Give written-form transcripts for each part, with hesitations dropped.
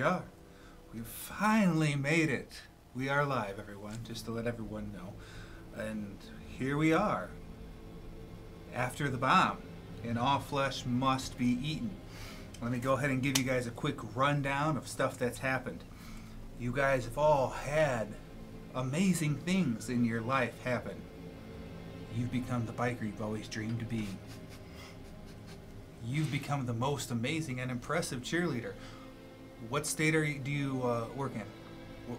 we are. We finally made it. We are live, everyone, just to let everyone know. And here we are. After the bomb, and all flesh must be eaten. Let me go ahead and give you guys a quick rundown of stuff that's happened. You guys have all had amazing things in your life happen. You've become the biker you've always dreamed to be. You've become the most amazing and impressive cheerleader. What state do you work in?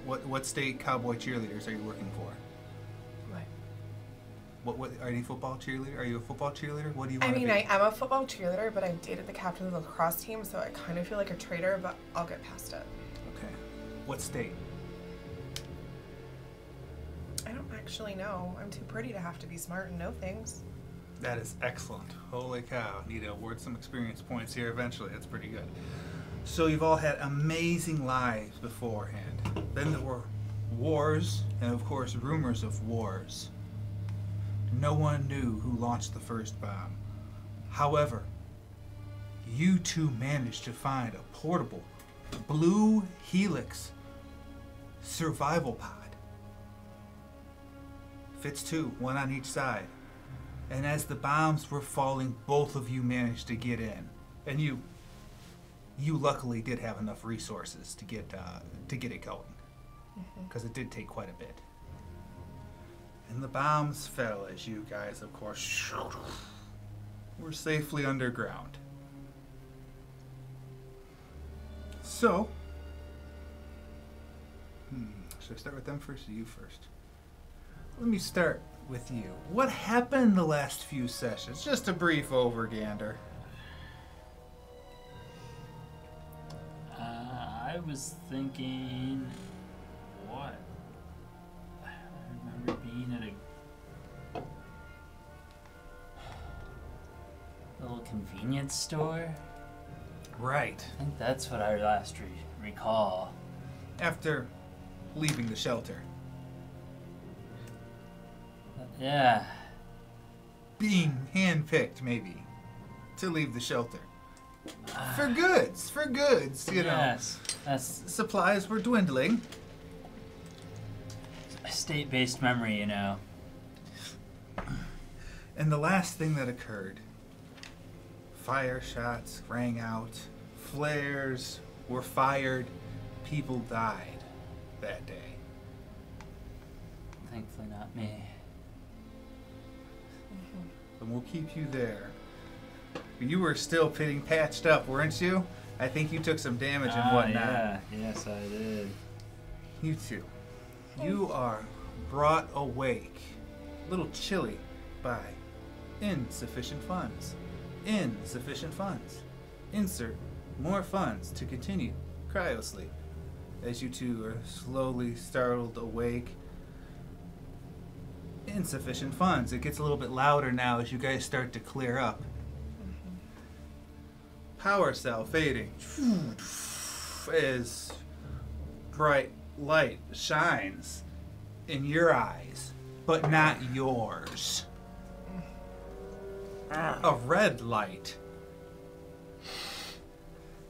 What state cowboy cheerleaders are you working for? What are you, football cheerleader? Are you a football cheerleader? What do you want to be? I am a football cheerleader, but I've dated the captain of the lacrosse team, so I kind of feel like a traitor, but I'll get past it. Okay. What state? I don't actually know. I'm too pretty to have to be smart and know things. That is excellent. Holy cow. Need to award some experience points here eventually. That's pretty good. So you've all had amazing lives beforehand. Then there were wars, and of course rumors of wars. No one knew who launched the first bomb. However, you two managed to find a portable Blue Helix survival pod. Fits two, one on each side. And as the bombs were falling, both of you managed to get in. And you luckily did have enough resources to get it going. Because it did take quite a bit. And the bombs fell as you guys, of course, were safely underground. So, should I start with them first or you first? Let me start with you. What happened the last few sessions? Just a brief overgander. I was thinking, what? I remember being at a little convenience store. Right. I think that's what I last recall. After leaving the shelter. Yeah. Being handpicked, maybe, to leave the shelter. For goods, you know. Yes. That's supplies were dwindling. a state-based memory, you know. And the last thing that occurred, fire shots rang out, flares were fired, people died that day. Thankfully not me. And we'll keep you there. You were still getting patched up, weren't you? I think you took some damage and whatnot. Yeah. Yes, I did. You two. You are brought awake, a little chilly, by insufficient funds. Insufficient funds. Insert more funds to continue cryosleep. As you two are slowly startled awake. Insufficient funds. It gets a little bit louder now as you guys start to clear up. Power cell fading as bright light shines in your eyes, but not yours. A red light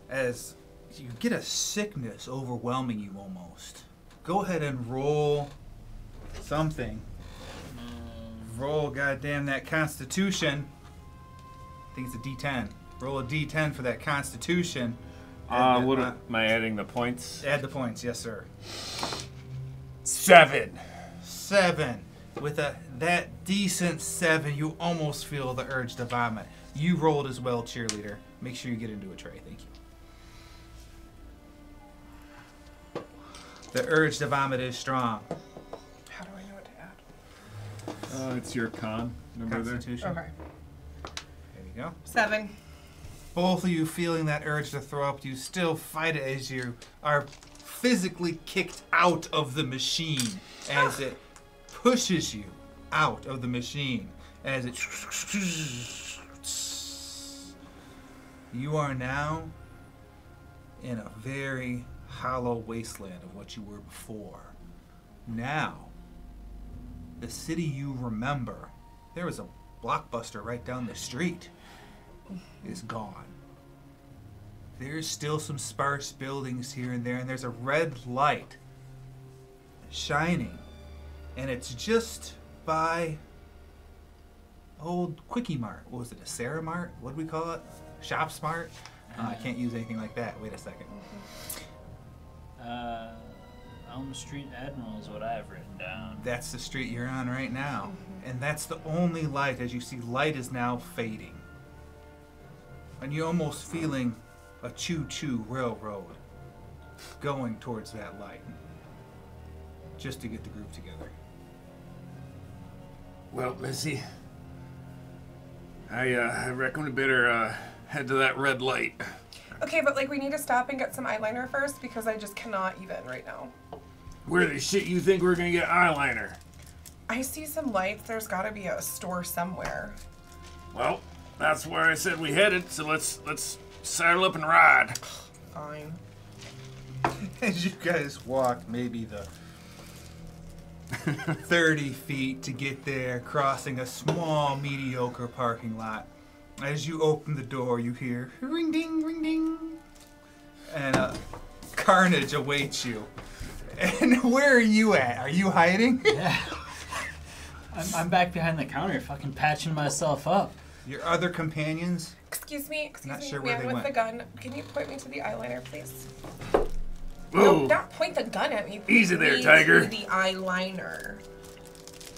as you get a sickness overwhelming you almost. Go ahead and roll something. Roll goddamn that Constitution. I think it's a D10. Roll a D10 for that Constitution. What am I adding the points? Add the points, yes sir. 7. 7. With that decent 7, you almost feel the urge to vomit. You rolled as well, cheerleader. Make sure you get into a tray, thank you. The urge to vomit is strong. How do I know what to add? It's your con number Constitution. Okay. There you go. 7. Both of you feeling that urge to throw up, you still fight it as you are physically kicked out of the machine as it pushes you out of the machine. As it... You are now in a very hollow wasteland of what you were before. Now, the city you remember, there was a Blockbuster right down the street, is gone. there's still some sparse buildings here and there, and there's a red light shining, and it's just by old Quickie Mart. What was it, a Sarah Mart? What do we call it? Shop Smart? I can't use anything like that. Wait a second. Elm Street Admiral is what I have written down. That's the street you're on right now. And that's the only light. As you see, light is now fading. And you're almost feeling a choo-choo railroad going towards that light. Just to get the group together. Well, Missy, I reckon we better head to that red light. Okay, but like we need to stop and get some eyeliner first because I just cannot even right now. Where the shit you think we're gonna get eyeliner? I see some lights. There's got to be a store somewhere. Well, that's where I said we headed, so let's saddle up and ride. Fine. As you guys walk maybe the 30 feet to get there, crossing a small, mediocre parking lot. As you open the door, you hear ring ding, ring ding, and carnage awaits you. And where are you at? Are you hiding? Yeah. I'm back behind the counter, fucking patching myself up. Your other companions? Excuse me, Not sure where man they with went. the gun. Can you point me to the eyeliner, please? Whoa. No, not point the gun at me. Easy there, Point Tiger. me to the eyeliner.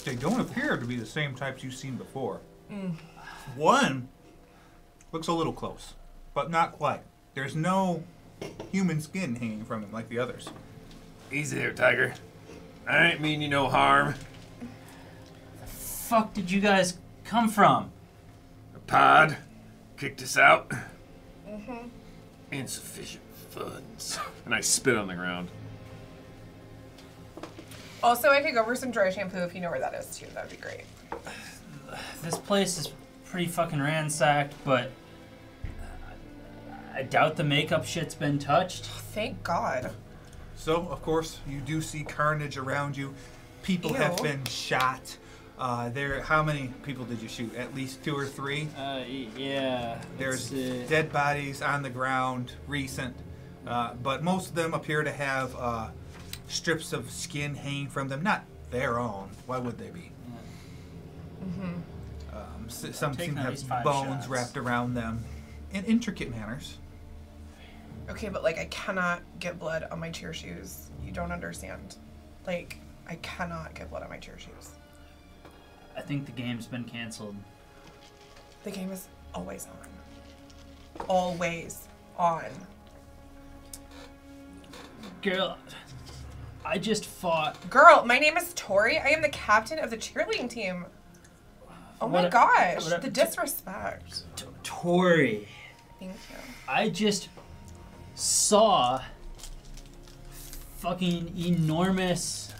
They don't appear to be the same types you've seen before. One looks a little close, but not quite. There's no human skin hanging from him like the others. Easy there, Tiger. I ain't mean you no harm. Fuck did you guys come from? The pod kicked us out. Insufficient funds. And I spit on the ground. Also, I could go for some dry shampoo if you know where that is too. That'd be great. This place is pretty fucking ransacked, but I doubt the makeup shit's been touched. Thank God. So, of course, you do see carnage around you. People have Ew. been shot. How many people did you shoot? At least 2 or 3? Yeah. There's dead bodies on the ground, recent. But most of them appear to have strips of skin hanging from them. Not their own. Why would they be? Some seem Taking to at have least 5 bones shots. wrapped around them in intricate manners. Okay, but like I cannot get blood on my cheer shoes. You don't understand. Like, I cannot get blood on my cheer shoes. I think the game's been canceled. The game is always on. Always on. Girl, I just fought. Girl, my name is Tori. I am the captain of the cheerleading team. Oh my gosh, the disrespect. Tori. Thank you. I just saw fucking enormous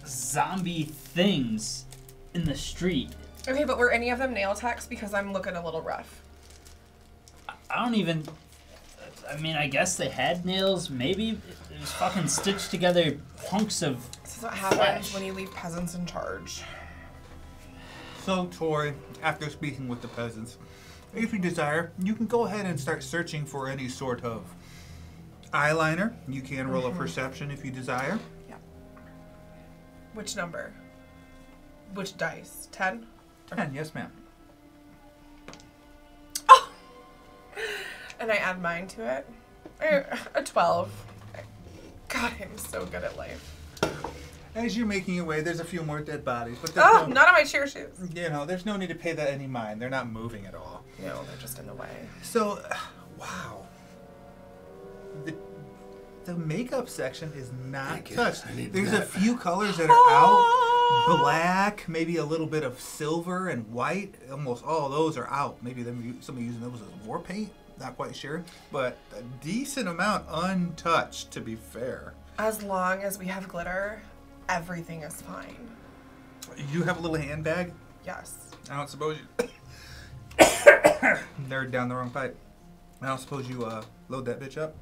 zombie things in the street. Okay, but were any of them nail techs? Because I'm looking a little rough. I don't even. I mean, I guess they had nails. Maybe it was fucking stitched together hunks of. This is what happens flesh. when you leave peasants in charge. So, Tori, after speaking with the peasants, if you desire, you can go ahead and start searching for any sort of eyeliner. You can roll a perception if you desire. Yeah. Which number? Which dice? 10? 10, yes, ma'am. Oh! And I add mine to it. A 12. God, I'm so good at life. As you're making your way, there's a few more dead bodies, but Oh, not on my cheer shoes. there's no need to pay that any mind. They're not moving at all. No, they're just in the way. So, wow. The makeup section is not Thank you. touched. I need There's a that. few colors that are out. Black, maybe a little bit of silver and white. Almost all of those are out. Maybe somebody using those as war paint. Not quite sure. But a decent amount untouched, to be fair. As long as we have glitter, everything is fine. You have a little handbag? Yes. I don't suppose you... Nerd down the wrong pipe. I don't suppose you load that bitch up?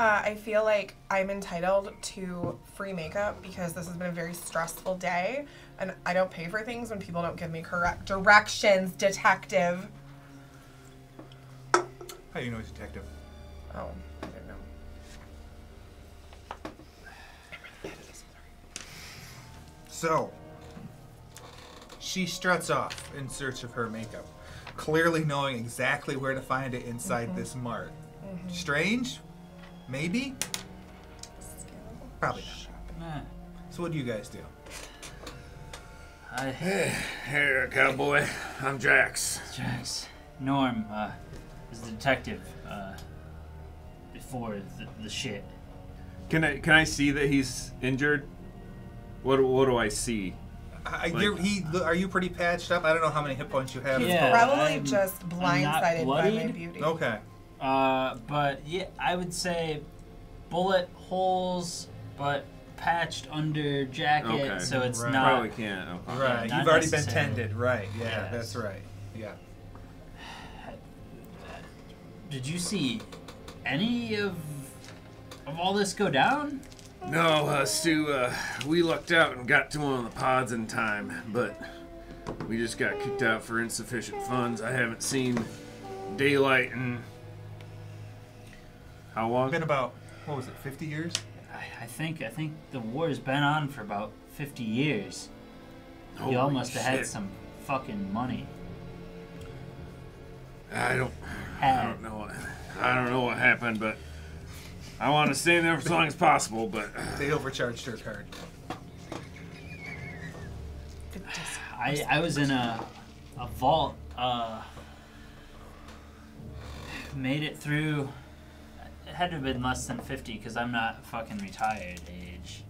I feel like I'm entitled to free makeup because this has been a very stressful day, and I don't pay for things when people don't give me correct directions, detective. How do you know he's a detective? Oh, I don't know. So, she struts off in search of her makeup, clearly knowing exactly where to find it inside this mart. Strange? Maybe? Probably not. Nah. So what do you guys do? Here, cowboy. I'm Jax. Jax. Norm, is the detective, before the shit. Can I see that he's injured? What do I see? Are you pretty patched up? I don't know how many hit points you have. He's Yeah, probably I'm just not blindsided by my bloodied. beauty. Okay. But yeah, I would say bullet holes, but patched under jacket, Okay. so it's Right. not. Probably can't. Okay. Right. not You've already been necessarily. tended. Right. Yeah, Yes. that's right. Yeah. Did you see any of all this go down? No, Stu, we lucked out and got to one of the pods in time, but we just got kicked out for insufficient funds. I haven't seen daylight in how long? Been about, what was it, 50 years? I think the war's been on for about 50 years. Holy You almost have had shit. some fucking money. I don't Had. know what happened, but I want to stay there for as long as possible, but They overcharged her card. I was in a vault. Made it through. It had to have been less than 50 because I'm not fucking retired age.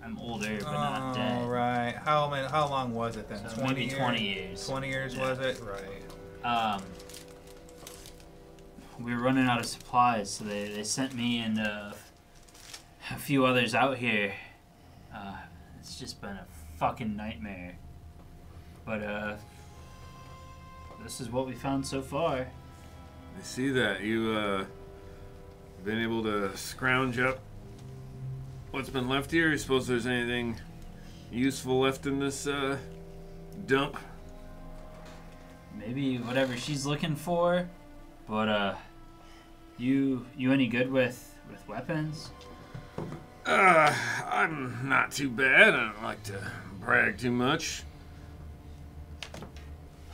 I'm older, but not dead. Right. How long was it then? So 20 maybe years? 20 years. 20 years Yeah. was it? Right. We were running out of supplies, so they sent me and a few others out here. It's just been a fucking nightmare. But this is what we found so far. I see that you been able to scrounge up what's been left here. You suppose there's anything useful left in this dump? Maybe whatever she's looking for, but you any good with weapons? I'm not too bad. I don't like to brag too much.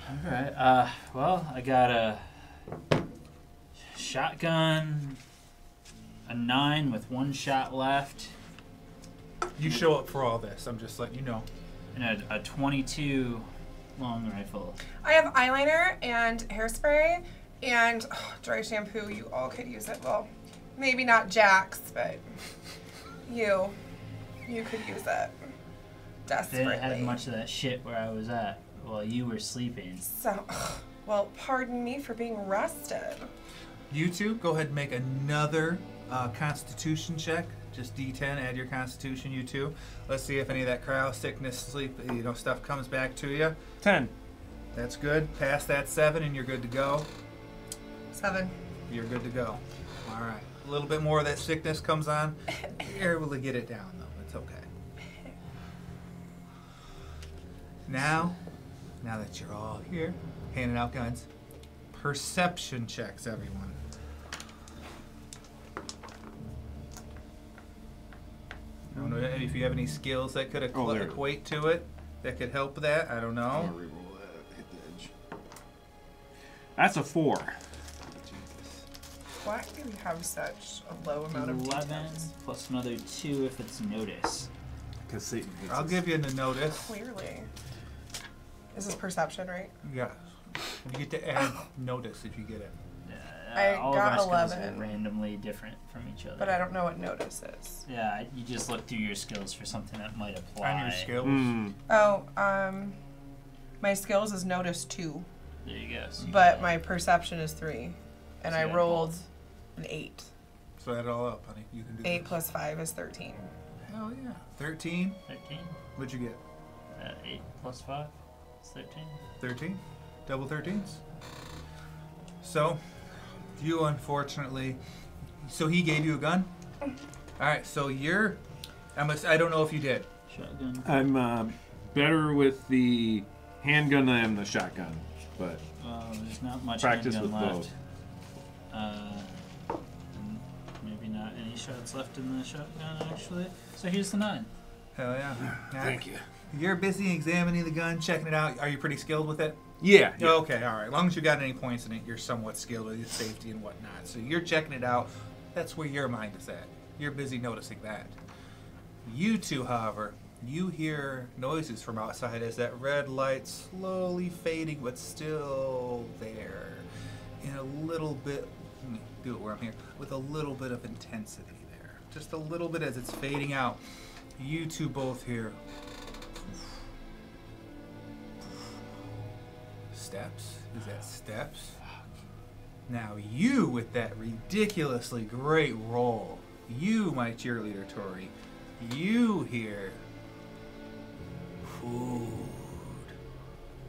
All right. Well, I got a shotgun, a 9 with 1 shot left, You show up for all this. I'm just letting you know. and a 22 long rifle. I have eyeliner and hairspray and dry shampoo. You all could use it. Well, maybe not Jax, but you could use it desperately. Didn't have much of that shit where I was at while you were sleeping. So, well, pardon me for being rested. You two, go ahead and make another Constitution check. Just D10. Add your Constitution. You two. Let's see if any of that cryo sickness, sleep, stuff comes back to you. 10. That's good. Pass that 7, and you're good to go. 7. You're good to go. All right. A little bit more of that sickness comes on. You're able to get it down, though. It's okay. Now that you're all here, handing out guns, perception checks, everyone. I don't know if you have any skills that could Oh, there it is. equate to it, that could help that. I don't know. Reroll that. Hit the edge. That's a 4. Why do we have such a low amount of 11 details? plus another 2 if it's notice. Because Satan hates I'll us. give you the notice. Clearly. This is perception, right? Yeah. You get to add notice if you get it. I All got of our skills 11. are randomly different from each other. But I don't know what notice is. Yeah, you just look through your skills for something that might apply. On your skills. Hmm. Oh, my skills is notice 2, There you go. So you but got- my perception is 3. And So I you got rolled an 8. So add it all up, honey. You can do 8 this. plus 5 is 13. Hell yeah. 13. 13. What'd you get? 8 plus 5 is 13. 13. Double 13s. So, you unfortunately. So he gave you a gun? Alright, so you're. I don't know if you did. Shotgun. I'm better with the handgun than I am the shotgun, but There's not much Practice handgun with left. both. And maybe not any shots left in the shotgun, actually. So here's the 9. Hell yeah. Thank you. You're busy examining the gun, checking it out. Are you pretty skilled with it? Yeah. Okay, all right. As long as you got any points in it, you're somewhat skilled with your safety and whatnot. So you're checking it out. That's where your mind is at. You're busy noticing that. You two, however, you hear noises from outside as that red light slowly fading, but still there. In a little bit, let me do it where I'm here, with a little bit of intensity there. Just a little bit as it's fading out. You two both hear steps. Is that steps? Now you, with that ridiculously great roll, you, my cheerleader Tori, you hear food.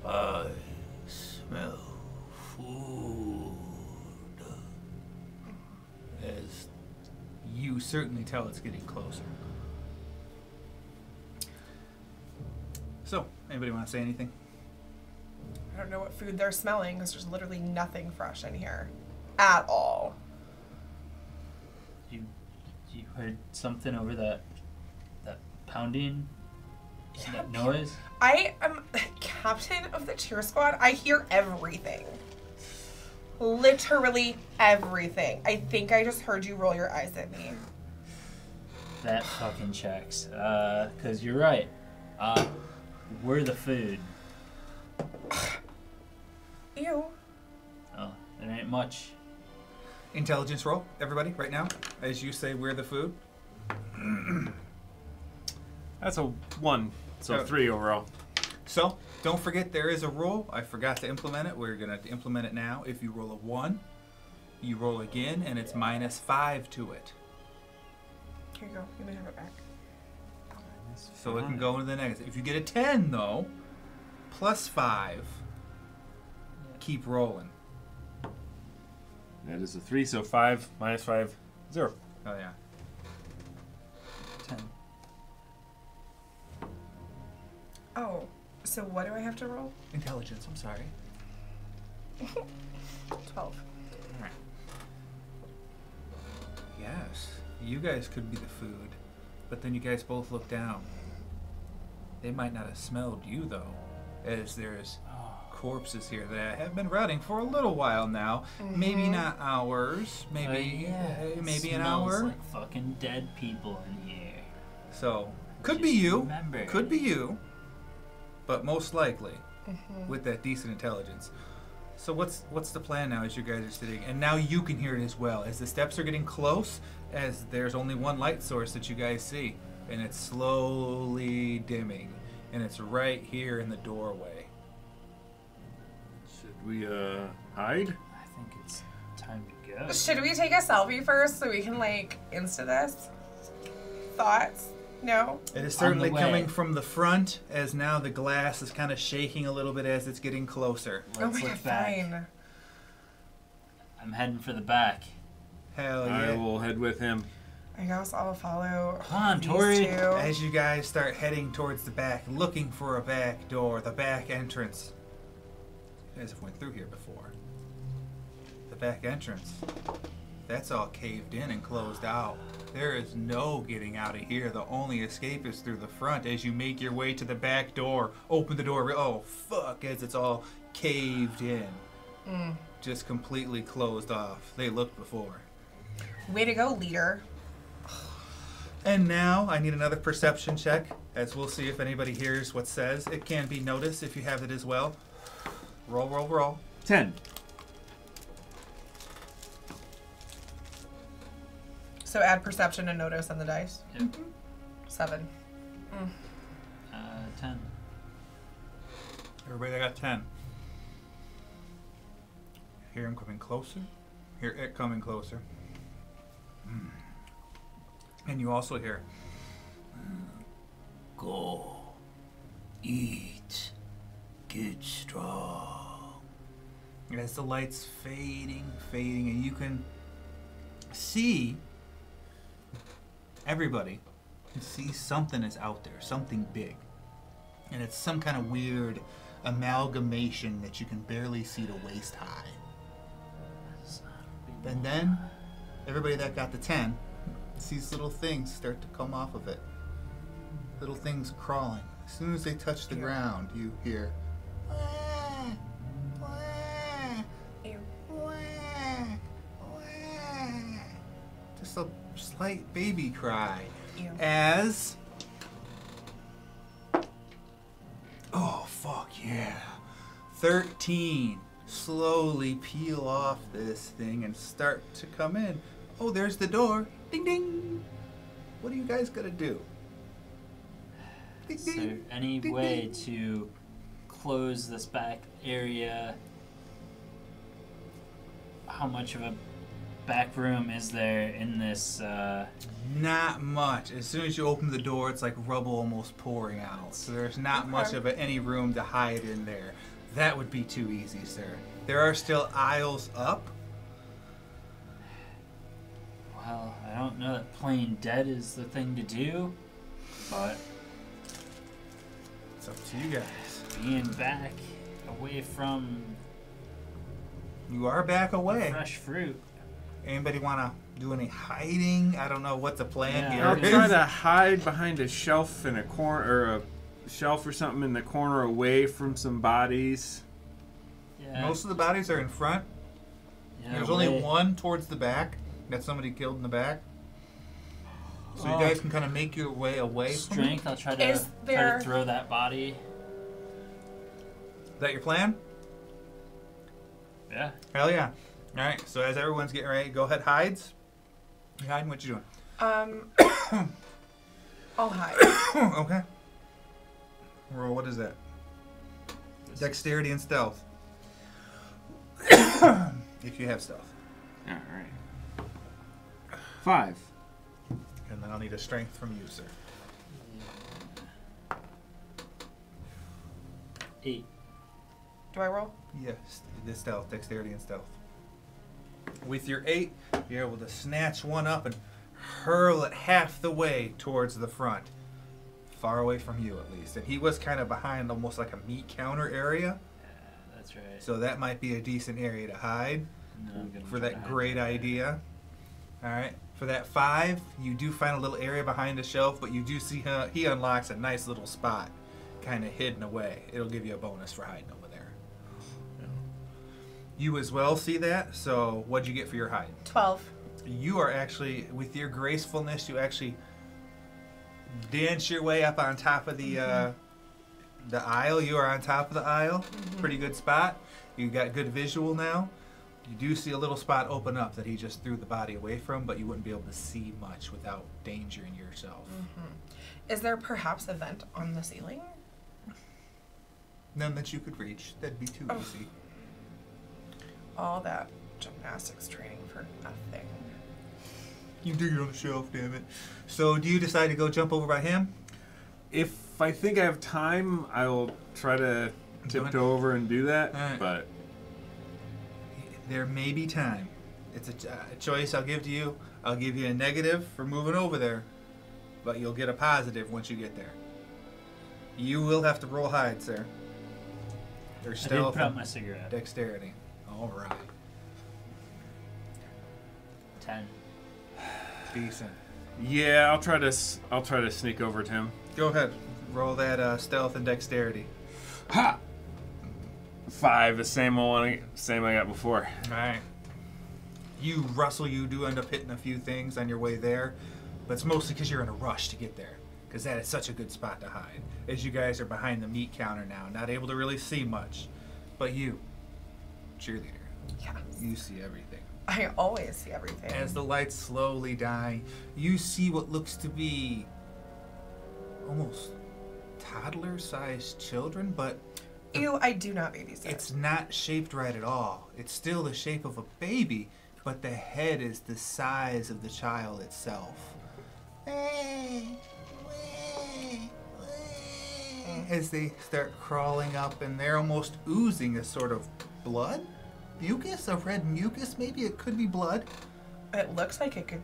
I smell food. As you certainly tell it's getting closer. So, anybody want to say anything? I don't know what food they're smelling because there's literally nothing fresh in here at all. You heard something over that pounding? That noise? I am captain of the cheer squad. I hear everything. Literally everything. I think I just heard you roll your eyes at me. That fucking checks. 'Cause you're right. We're the food. Ew. Oh, there ain't much. Intelligence roll, everybody, right now, as you say we're the food. That's a 1. So 3 overall. So, don't forget there is a rule. I forgot to implement it. We're going to implement it now. If you roll a 1, you roll again, and it's -5 to it. Here you go. You may have it back. So it can go into the negative. If you get a 10, though, +5, keep rolling. That is a 3, so 5 -5, 0. Oh, yeah. 10. Oh, so what do I have to roll? Intelligence, I'm sorry. 12. Alright. Yes, you guys could be the food, but then you guys both look down. They might not have smelled you, though, as there's corpses here that have been rotting for a little while now. Maybe not hours, maybe maybe an hour. Like fucking dead people in here. So, could Just be you. remember. Could be you. But most likely, with that decent intelligence. So what's the plan now as you guys are sitting? And now you can hear it as well. As the steps are getting close, as there's only one light source that you guys see. And it's slowly dimming. And it's right here in the doorway. Should we hide? I think it's time to go. Should we take a selfie first so we can, like, Insta this? Thoughts? No? It is On certainly the way. coming from the front, as now the glass is kind of shaking a little bit as it's getting closer. Oh Let's my look god, back. fine. I'm heading for the back. Hell I yeah. will head with him. I guess I'll follow. Come on, these Tori. two. As you guys start heading towards the back, looking for a back door, the back entrance. You guys have went through here before. The back entrance. That's all caved in and closed out. There is no getting out of here. The only escape is through the front as you make your way to the back door. Open the door. Oh, fuck, as it's all caved in. Just completely closed off. They looked before. Way to go, leader. And now I need another perception check, as we'll see if anybody hears what says. It can be noticed if you have it as well. Roll, roll, roll. 10. So add perception and notice on the dice. Yep. 7. 10. Everybody got 10. Hear him coming closer. Hear it coming closer. And you also hear, go, eat, get strong. As the light's fading, and you can see, everybody can see something is out there, something big. And it's some kind of weird amalgamation that you can barely see to waist high. Son of a And then everybody that got the 10 sees little things start to come off of it. Little things crawling. As soon as they touch the ground, you hear "Wah, wah, Ew. wah, wah." Just a slight baby cry. Ew. As oh fuck yeah, 13 slowly peel off this thing and start to come in. Oh, there's the door. Ding ding. What are you guys gonna do? Ding, Is there ding, any ding, way ding. to close this back area? How much of a back room is there in this? Not much. As soon as you open the door, it's like rubble almost pouring out. So there's not much of any room to hide in there. That would be too easy, sir. There are still aisles up. Well, I don't know that playing dead is the thing to do, but It's up to you guys. being back away from You are back away. fresh fruit. Anybody want to do any hiding? I don't know what the plan Yeah. here I'll is. try to hide behind a shelf in a corner, or a shelf or something in the corner away from some bodies. Yeah. Most of the bodies are in front. yeah, There's only way- one towards the back that somebody killed in the back. So you Oh. guys can kind of make your way away from it. Strength. I'll try Is to there- throw that body. Is that your plan? Yeah. Hell yeah. All right. So as everyone's getting ready, go ahead, hides. You hiding? What you doing? I'll hide. Okay. Roll. What is that? Dexterity and stealth. If you have stealth. All right. 5. And then I'll need a strength from you, sir. 8. Do I roll? Yes, the stealth, dexterity and stealth. With your 8, you're able to snatch one up and hurl it half the way towards the front. Far away from you, at least. And he was kind of behind almost like a meat counter area. That's right. So that might be a decent area to hide No, I'm gonna for try that to hide great back there. idea. Alright, for that 5, you do find a little area behind the shelf, but you do see he unlocks a nice little spot kind of hidden away. It'll give you a bonus for hiding over there. You as well see that, so what'd you get for your hide? 12. You are actually, with your gracefulness, you actually dance your way up on top of the aisle. You are on top of the aisle. Pretty good spot. You got good visual now. You do see a little spot open up that he just threw the body away from, but you wouldn't be able to see much without endangering yourself. Is there perhaps a vent on the ceiling? None that you could reach. That'd be too Oh. easy. All that gymnastics training for nothing. You dig it on the shelf, damn it. So do you decide to go jump over by him? If I think I have time, I will try to tiptoe over and do that. Alright. But There may be time. It's a choice I'll give to you. I'll give you a negative for moving over there, but you'll get a positive once you get there. You will have to roll hide, sir. Or I did stealth put out and my cigarette. dexterity. All right. 10. Decent. yeah, I'll try to sneak over to him. Go ahead. Roll that stealth and dexterity. Ha! 5, the same I got before. All right. You rustle. You do end up hitting a few things on your way there, but it's mostly because you're in a rush to get there. Because that is such a good spot to hide. As you guys are behind the meat counter now, not able to really see much. But you, cheerleader, Yes. you see everything. I always see everything. As the lights slowly die, you see what looks to be almost toddler-sized children, but Ew, I do not babysit. it's not shaped right at all. It's still the shape of a baby, but the head is the size of the child itself. As they start crawling up, and they're almost oozing a sort of blood? Mucus? A red mucus? Maybe it could be blood. It looks like it could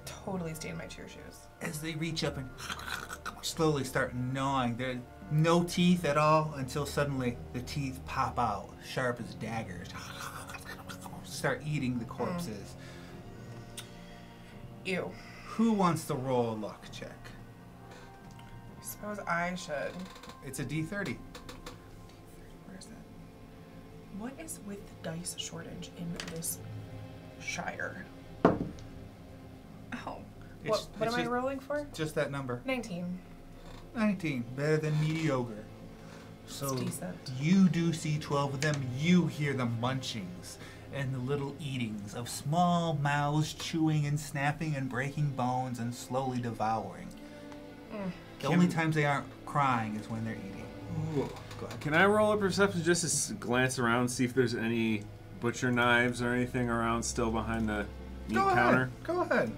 totally stain my cheer shoes. As they reach up and slowly start gnawing. There are no teeth at all until suddenly the teeth pop out, sharp as daggers. start eating the corpses. Ew. Who wants to roll a luck check? I suppose I should. It's a D30. Where is it? What is with the dice shortage in this shire? Oh. What am I rolling for? Just that number. 19. 19. Better than mediocre. So It's decent. you do see 12 of them. You hear the munchings and the little eatings of small mouths chewing and snapping and breaking bones and slowly devouring. The only times they aren't crying is when they're eating. Ooh. Go ahead. Can I roll a perception just to glance around, see if there's any butcher knives or anything around still behind the meat counter? Go ahead.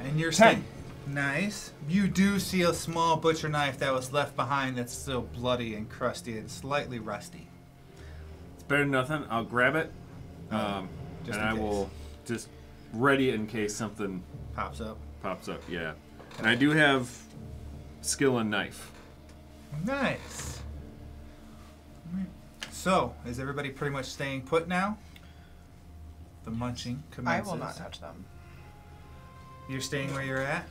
And you're 10. Nice. You do see a small butcher knife that was left behind that's still bloody and crusty and slightly rusty. It's better than nothing. I'll grab it, Just and in I case. will just ready it in case something Pops up. pops up. Yeah, and I do have skill and knife. Nice. Alright. So, is everybody pretty much staying put now? The munching I commences. will not touch them. You're staying where you're at?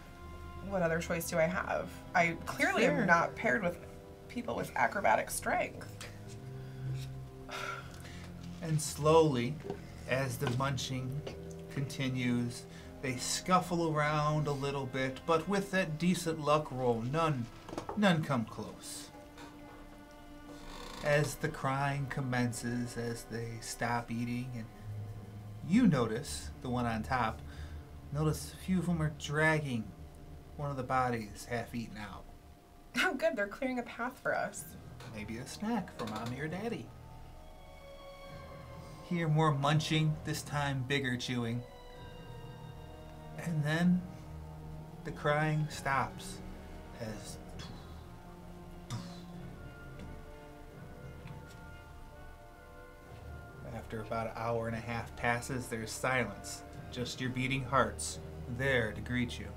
What other choice do I have? I clearly Fair. am not paired with people with acrobatic strength. And slowly, as the munching continues, they scuffle around a little bit, but with that decent luck roll, none come close. As the crying commences, as they stop eating, and you notice, the one on top, notice a few of them are dragging one of the bodies half eaten out. Oh, good. They're clearing a path for us. Maybe a snack for mommy or daddy. Hear more munching, this time bigger chewing. And then the crying stops as after about an hour and a half passes, there's silence. Just your beating hearts there to greet you.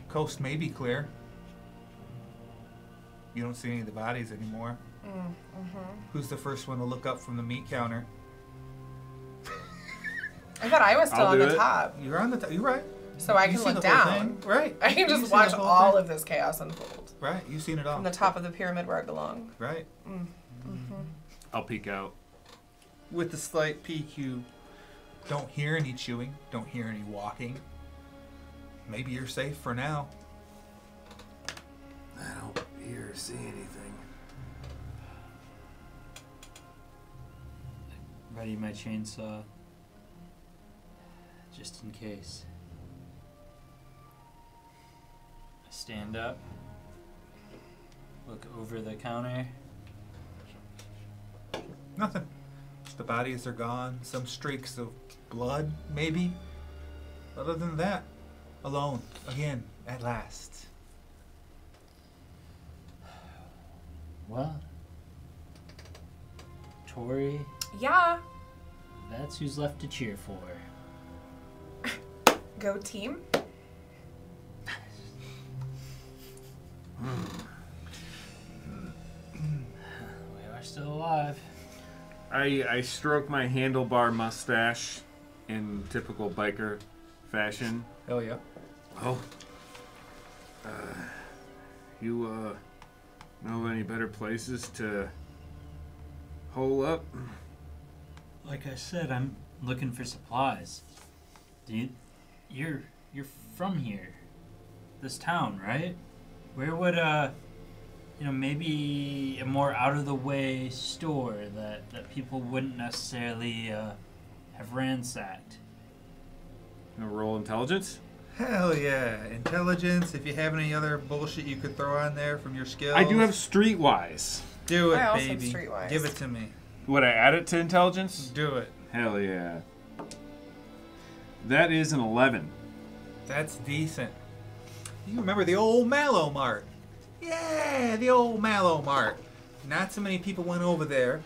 Coast may be clear. You don't see any of the bodies anymore. Who's the first one to look up from the meat counter? I thought I was still I'll on do the it. top, You're on the top. You're right. so I You can see look the whole down. thing. Right. I can You just see watch the whole all thing. of this chaos unfold Right. You've seen it all. from the top of the pyramid where I belong. Right. I'll peek out. With the slight peek, you don't hear any chewing, don't hear any walking. Maybe you're safe for now. I don't hear or see anything. Ready my chainsaw. Just in case. I stand up. Look over the counter. Nothing. The bodies are gone. Some streaks of blood, maybe. Other than that, alone. Again, at last. Well, Tori, Yeah. that's who's left to cheer for. Go team. We are still alive. I stroke my handlebar mustache in typical biker fashion. Hell yeah. Oh. You know of any better places to hole up? Like I said, I'm looking for supplies. You're from here, this town, right? Where would maybe a more out of the way store that people wouldn't necessarily have ransacked? Gonna roll intelligence? Hell yeah. Intelligence, if you have any other bullshit you could throw on there from your skills. I do have streetwise. Do it, I also have baby. streetwise. Give it to me. Would I add it to intelligence? Do it. Hell yeah. That is an 11. That's decent. You remember the old Mallow Mart? Yeah, the old Mallow Mart. Not so many people went over there,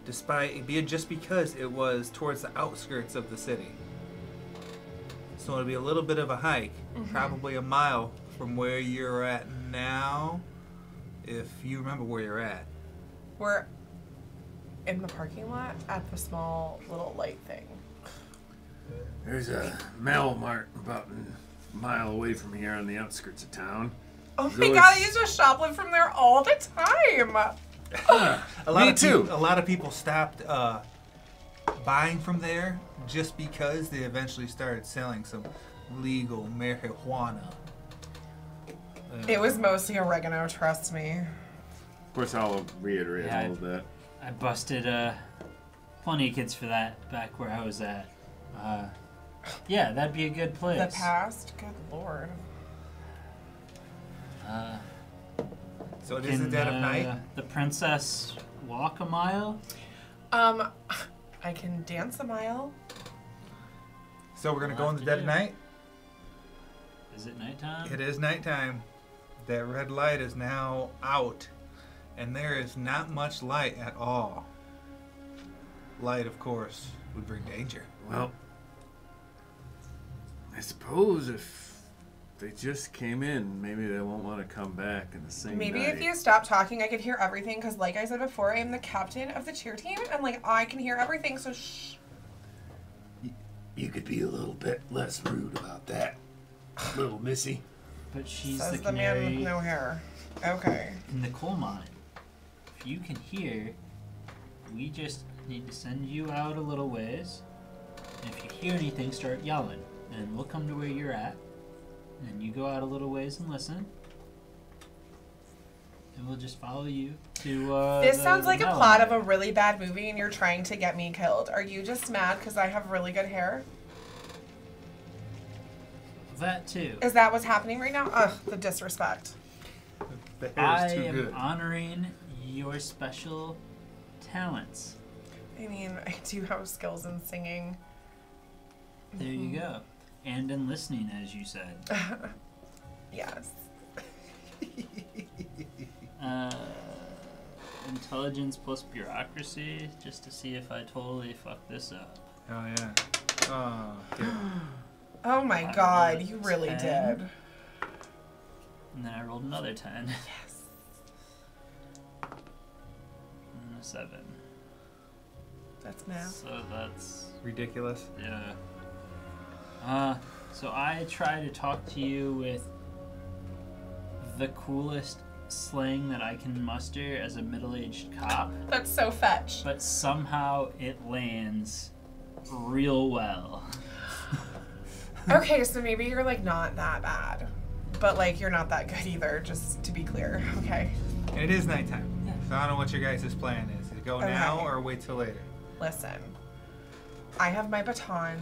just because it was towards the outskirts of the city. So it'll be a little bit of a hike, probably a mile from where you're at now. if you remember where you're at. We're in the parking lot at the small little light thing. There's a Mal Mart about a mile away from here on the outskirts of town. Oh There's my always- god, I used to shoplift from there all the time. Me too. A lot of people stopped buying from there just because they eventually started selling some legal marijuana. It was mostly oregano, trust me. Of course, I'll reiterate Yeah, all of that. I busted plenty of kids for that back where I was at. Yeah, that'd be a good place. The past? Good lord. So it is the dead of night. The princess walk a mile? I can dance a mile. So we're gonna go We'll in have the to dead of do. night. Is it nighttime? It is nighttime. That red light is now out, and there is not much light at all. Light, of course, would bring danger. Well, I suppose if they just came in, maybe they won't want to come back in the same Maybe night. if you stop talking, I could hear everything. Because like I said before, I am the captain of the cheer team. And like, I can hear everything. So shh. You could be a little bit less rude about that, little missy. But she's Says the the man canary with no hair. Okay. in the coal mine. If you can hear, we just need to send you out a little ways. And if you hear anything, start yelling. And we'll come to where you're at. And you go out a little ways and listen. And we'll just follow you to This the- sounds the like a metal plot mine. of a really bad movie and you're trying to get me killed. Are you just mad because I have really good hair? That too. Is that what's happening right now? Ugh, the disrespect. The hair I is too am good. honoring your special talents. I mean, I do have skills in singing. There you go. And in listening, as you said. Yes. Intelligence plus bureaucracy, just to see if I totally fuck this up. Oh yeah. Oh, dear. Oh my I god, rolled you really 10. did. And then I rolled another 10. Yes. And a 7. That's math. So that's, Ridiculous. yeah. So I try to talk to you with the coolest slang that I can muster as a middle-aged cop, That's so fetch. but somehow it lands real well. Okay, so maybe you're like not that bad. But like you're not that good either, just to be clear. Okay. And it is nighttime. Yeah. So I don't know what your guys' plan is. To go Okay. now or wait till later? Listen. I have my baton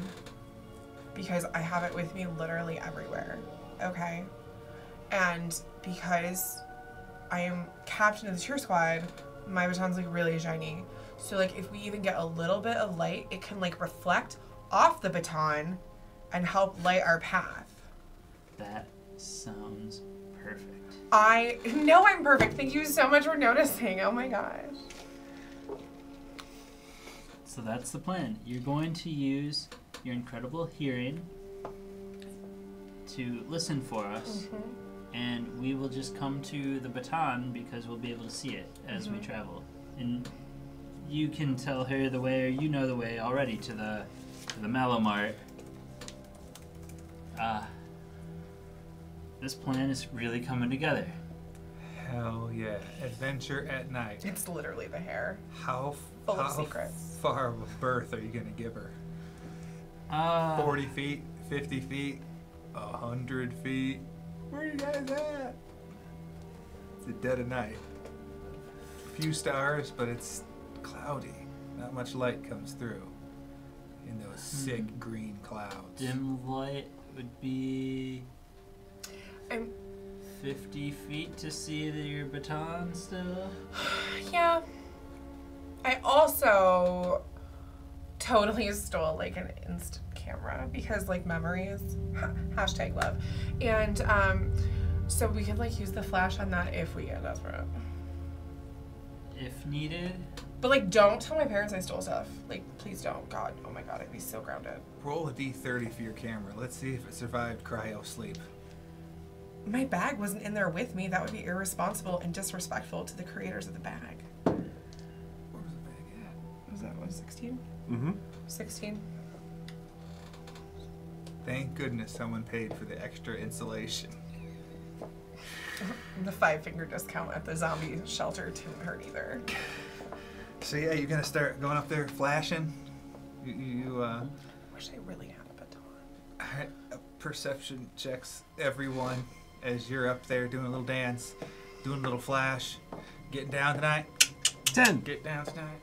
because I have it with me literally everywhere. Okay? And because I am captain of the cheer squad, my baton's like really shiny. So like if we even get a little bit of light, it can like reflect off the baton and help light our path. That sounds perfect. I know I'm perfect. Thank you so much for noticing. Oh my gosh. So that's the plan. You're going to use your incredible hearing to listen for us, and we will just come to the baton because we'll be able to see it as we travel. And you can tell her the way, or you know the way already to the Malomart. This plan is really coming together. Hell yeah. Adventure at night. It's literally the hair. How, Full of how secrets. far of a berth are you going to give her? 40 feet? 50 feet? 100 feet? Where are you guys at? It's the dead of night. Few stars, but it's cloudy. Not much light comes through in those sick green clouds. Dim light would be I'm 50 feet to see your baton still. yeah. I also totally stole like an instant camera because like memories. Hashtag love. And so we could like use the flash on that if we get desperate. If needed. But like don't tell my parents I stole stuff. Like please don't. God, oh my god, I'd be so grounded. Roll a d30 for your camera. Let's see if it survived cryo sleep. My bag wasn't in there with me. That would be irresponsible and disrespectful to the creators of the bag. Where was the bag at? Was that 16? Mm-hmm. 16. Thank goodness someone paid for the extra insulation. The 5-finger discount at the zombie shelter didn't hurt either. So yeah, you're gonna start going up there flashing. Wish I really had a baton. Alright, perception checks everyone as you're up there doing a little dance, doing a little flash, getting down tonight. 10. Get down tonight.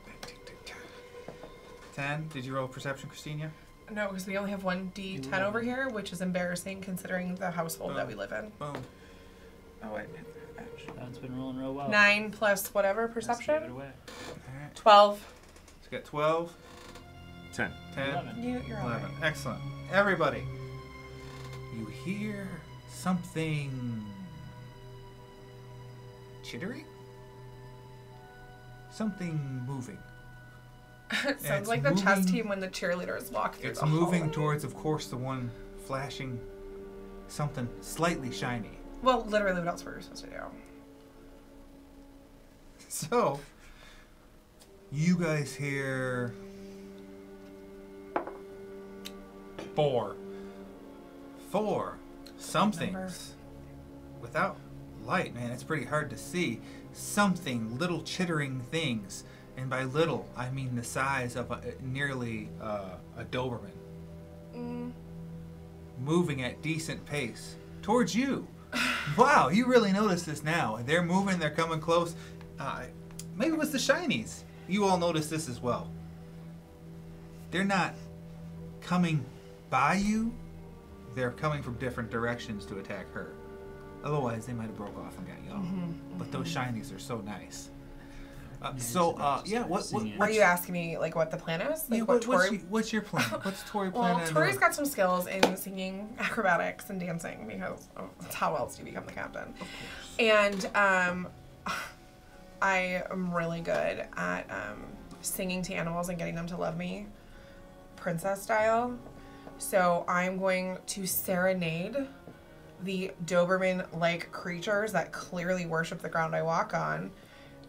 10. Did you roll perception, Christina? No, because we only have one D10 over here, which is embarrassing considering the household that we live in. Boom. Oh, wait. That's been rolling real well. 9 plus whatever Let's perception. give it away. Alright. 12. So you got 12, 10. 10, 11. You're all 11. right. Excellent. Everybody, you hear something chittering? Something moving. It sounds It's like the chess moving- team when the cheerleaders walk through It's the moving hallway. towards, of course, the one flashing something slightly shiny. Well, literally, what else were we supposed to do? So, you guys hear 4 somethings without light, man. It's pretty hard to see. Something, little chittering things, and by little, I mean the size of nearly a Doberman, moving at decent pace towards you. Wow, you really notice this now. They're moving, they're coming close. Maybe it was the shinies. You all notice this as well. They're not coming by you. They're coming from different directions to attack her. Otherwise, they might have broke off and got you all. But those shinies are so nice. What Are you asking me like what the plan is? Like what Tori? what's your plan? What's Tori planning? Well, on Tori's doing? got some skills in singing, acrobatics, and dancing because that's how else do you become the captain? Of course. And I am really good at singing to animals and getting them to love me, princess style. So I'm going to serenade the Doberman-like creatures that clearly worship the ground I walk on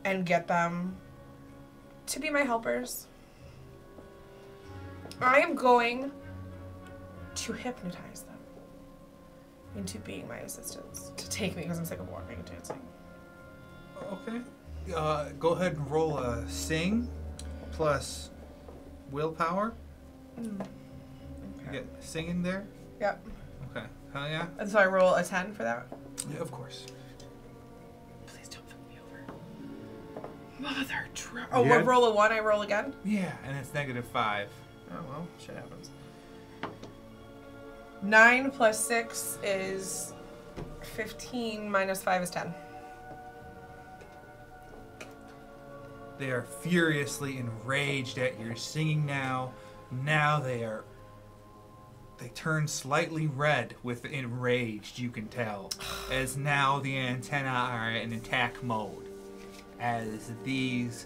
and get them to be my helpers. I am going to hypnotize them into being my assistants to take me because I'm sick of walking and dancing. Okay. Go ahead and roll a sing plus willpower. You get singing there? Yep. Okay. Hell yeah? And so I roll a 10 for that. Yeah, of course. Please don't flip me over. Mother truck. Oh, Yeah. we'll roll a 1, I roll again? Yeah, and it's -5. Oh, well, shit happens. 9 plus 6 is 15, minus 5 is 10. They are furiously enraged at your singing now. Now they turn slightly red with enraged, you can tell, as now the antennae are in attack mode. As these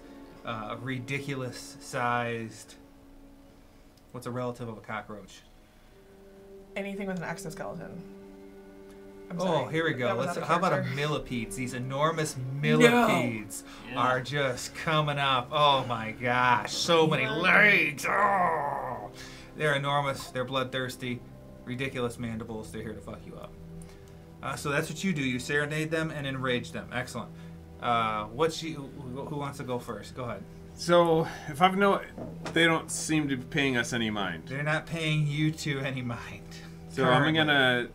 ridiculous sized, what's a relative of a cockroach? Anything with an exoskeleton. I'm Oh, sorry. here we go. That was Let's. out of How about a character. millipedes? These enormous millipedes Yeah. are just coming up. Oh my gosh, so many legs. Oh, they're enormous. They're bloodthirsty, ridiculous mandibles. They're here to fuck you up. So that's what you do. You serenade them and enrage them. Excellent. Who wants to go first? Go ahead. So, if I've they don't seem to be paying us any mind. They're not paying you two any mind. So currently. I'm gonna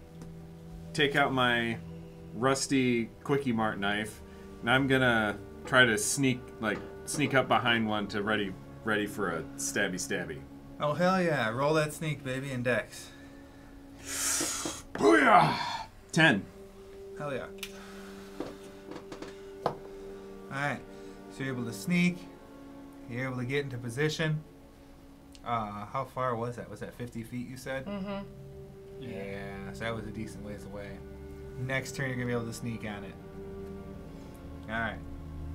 take out my rusty Quickie Mart knife, and I'm gonna try to sneak up behind one to ready for a stabby. Oh hell yeah! Roll that sneak, baby, and Dex. Booyah! 10. Hell yeah. Alright, so you're able to sneak, you're able to get into position. How far was that? Was that 50 feet you said? Mm-hmm. Yeah, so that was a decent ways away. Next turn you're going to be able to sneak on it. Alright,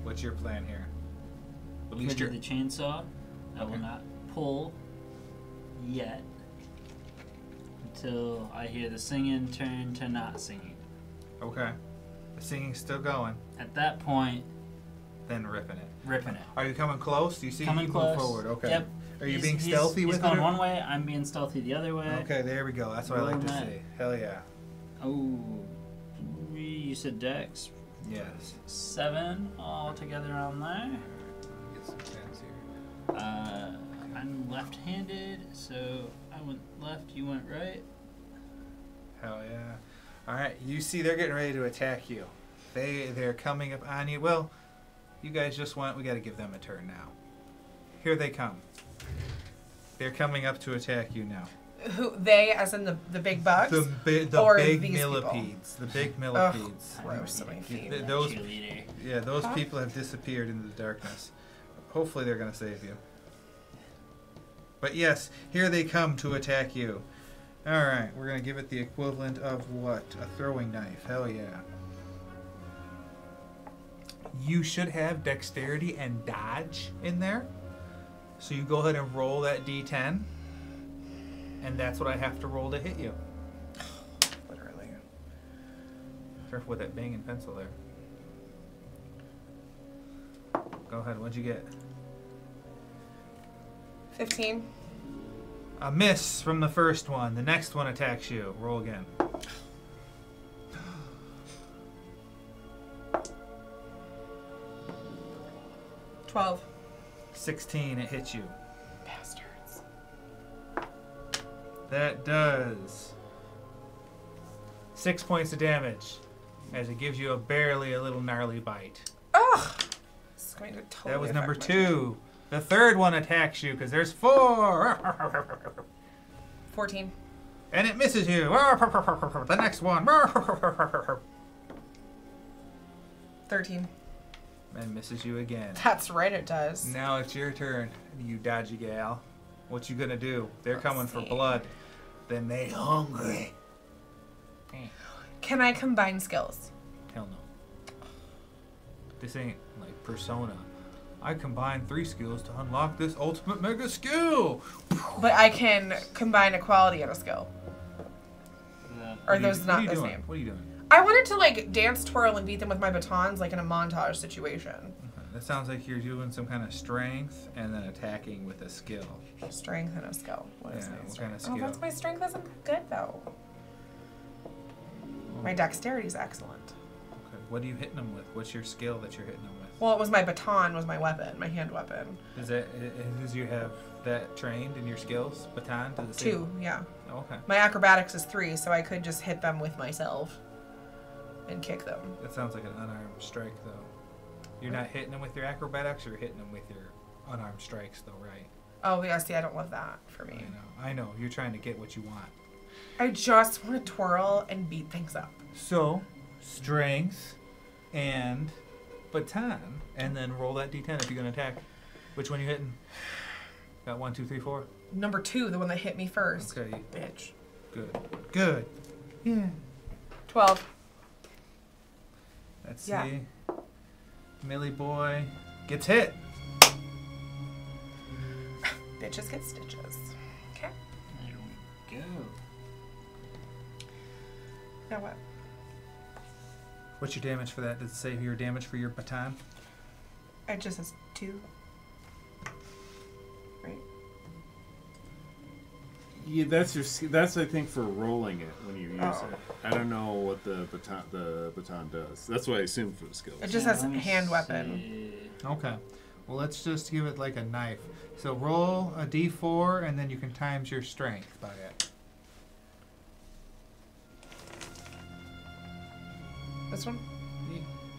what's your plan here? At least With you're... the chainsaw, I will not pull yet until I hear the singing turn to not singing. Okay. The singing's still going. At that point, Then ripping it. ripping it. Are you coming close? Do you see Coming you close. move forward? Okay. Yep. Are you He's- being he's- stealthy with He's going it? one way. I'm being stealthy the other way. Okay, there we go. That's what I like to Rolling that. see. Hell yeah. Oh, you said Dex. Yes. 7 all together on there. Get some chance here. I'm left-handed, so I went left, you went right. Hell yeah. Alright, you see they're getting ready to attack you. They're coming up on you. Well, you guys just went. We got to give them a turn now. Here they come. They're coming up to attack you now. Who they, as in the big bugs? The Or big these people? millipedes. The big millipedes. Gross, so many feet. Those, Cheerleader. yeah, those Huh? people have disappeared into the darkness. Hopefully they're going to save you. But yes, here they come to attack you. Alright, we're going to give it the equivalent of what? A throwing knife. Hell yeah. You should have dexterity and dodge in there. So you go ahead and roll that d10. And that's what I have to roll to hit you. Literally. Careful with that banging pencil there. Go ahead, what'd you get? 15. A miss from the first one. The next one attacks you. Roll again. $12. 16, it hits you. Bastards. That does 6 points of damage as it gives you barely a little gnarly bite. Ugh! This is going to totally That was number affect my- 2. The third one attacks you because there's 4. 14. And it misses you. The next one. 13. And misses you again. That's right, it does. Now it's your turn, you dodgy gal. What you gonna do? They're coming for see. blood. Then they hungry. Can I combine skills? Hell no. This ain't like Persona. I combined 3 skills to unlock this ultimate mega skill. But I can combine a quality and a skill. Are those not the doing? same? What are you doing? I wanted to like dance, twirl, and beat them with my batons like in a montage situation. Okay. That sounds like you're doing some kind of strength and then attacking with a skill. Strength and a skill. What is Yeah, my what strength? kind of Oh, that's skill? my strength isn't good though. My dexterity is excellent. Okay. What are you hitting them with? What's your skill that you're hitting them with? Well, it was my baton, was my weapon, my hand weapon. Does you have that trained in your skills? Baton? Does it say? 2, yeah. Oh, okay. My acrobatics is 3, so I could just hit them with myself and kick them. That sounds like an unarmed strike, though. You're not hitting them with your acrobatics, you're hitting them with your unarmed strikes, though, right? Oh, yeah, see, I don't love that for me. I know. You're trying to get what you want. I just want to twirl and beat things up. So, strength and baton, and then roll that d10 if you're going to attack. Which one you hitting? Got 1, 2, 3, 4? Number 2, the one that hit me first. Okay, Bitch. good. Good. Yeah. 12. Let's Yeah. see. Millie boy gets hit. Bitches get stitches. Okay. There we go. Now what? What's your damage for that? Does it say your damage for your baton? It just says 2. Right? Yeah, that's I think for rolling it when you use Oh. it. I don't know what the baton does. That's what I assume for the skills. It just Yeah, says let me hand weapon. see. Okay. Well, let's just give it like a knife. So roll a d4, and then you can times your strength by it. This one?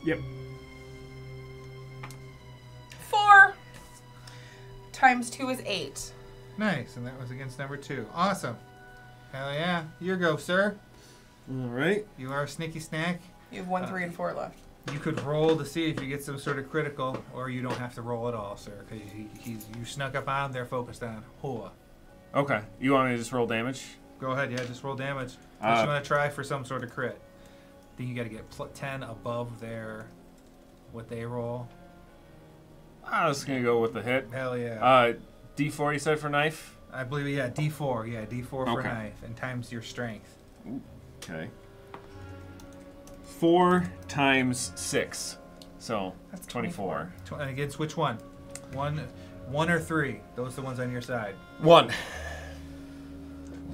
Yep. 4 times 2 is 8. Nice, and that was against number 2. Awesome. Hell yeah. Your go, sir. All right. You are a sneaky snack. You have 1, 3, and 4 left. You could roll to see if you get some sort of critical, or you don't have to roll at all, sir, because you snuck up on him. They're focused on Hoa. Okay. You want me to just roll damage? Go ahead, yeah, just roll damage. Unless you want to try for some sort of crit. I think you got to get 10 above their what they roll. I was gonna go with the hit. Hell yeah. D4 you said for knife. I believe, yeah, D4. Yeah, D4 for Okay. knife, and times your strength. Okay. 4 times 6. So, That's 24. And against which one? One or 3? Those are the ones on your side. 1.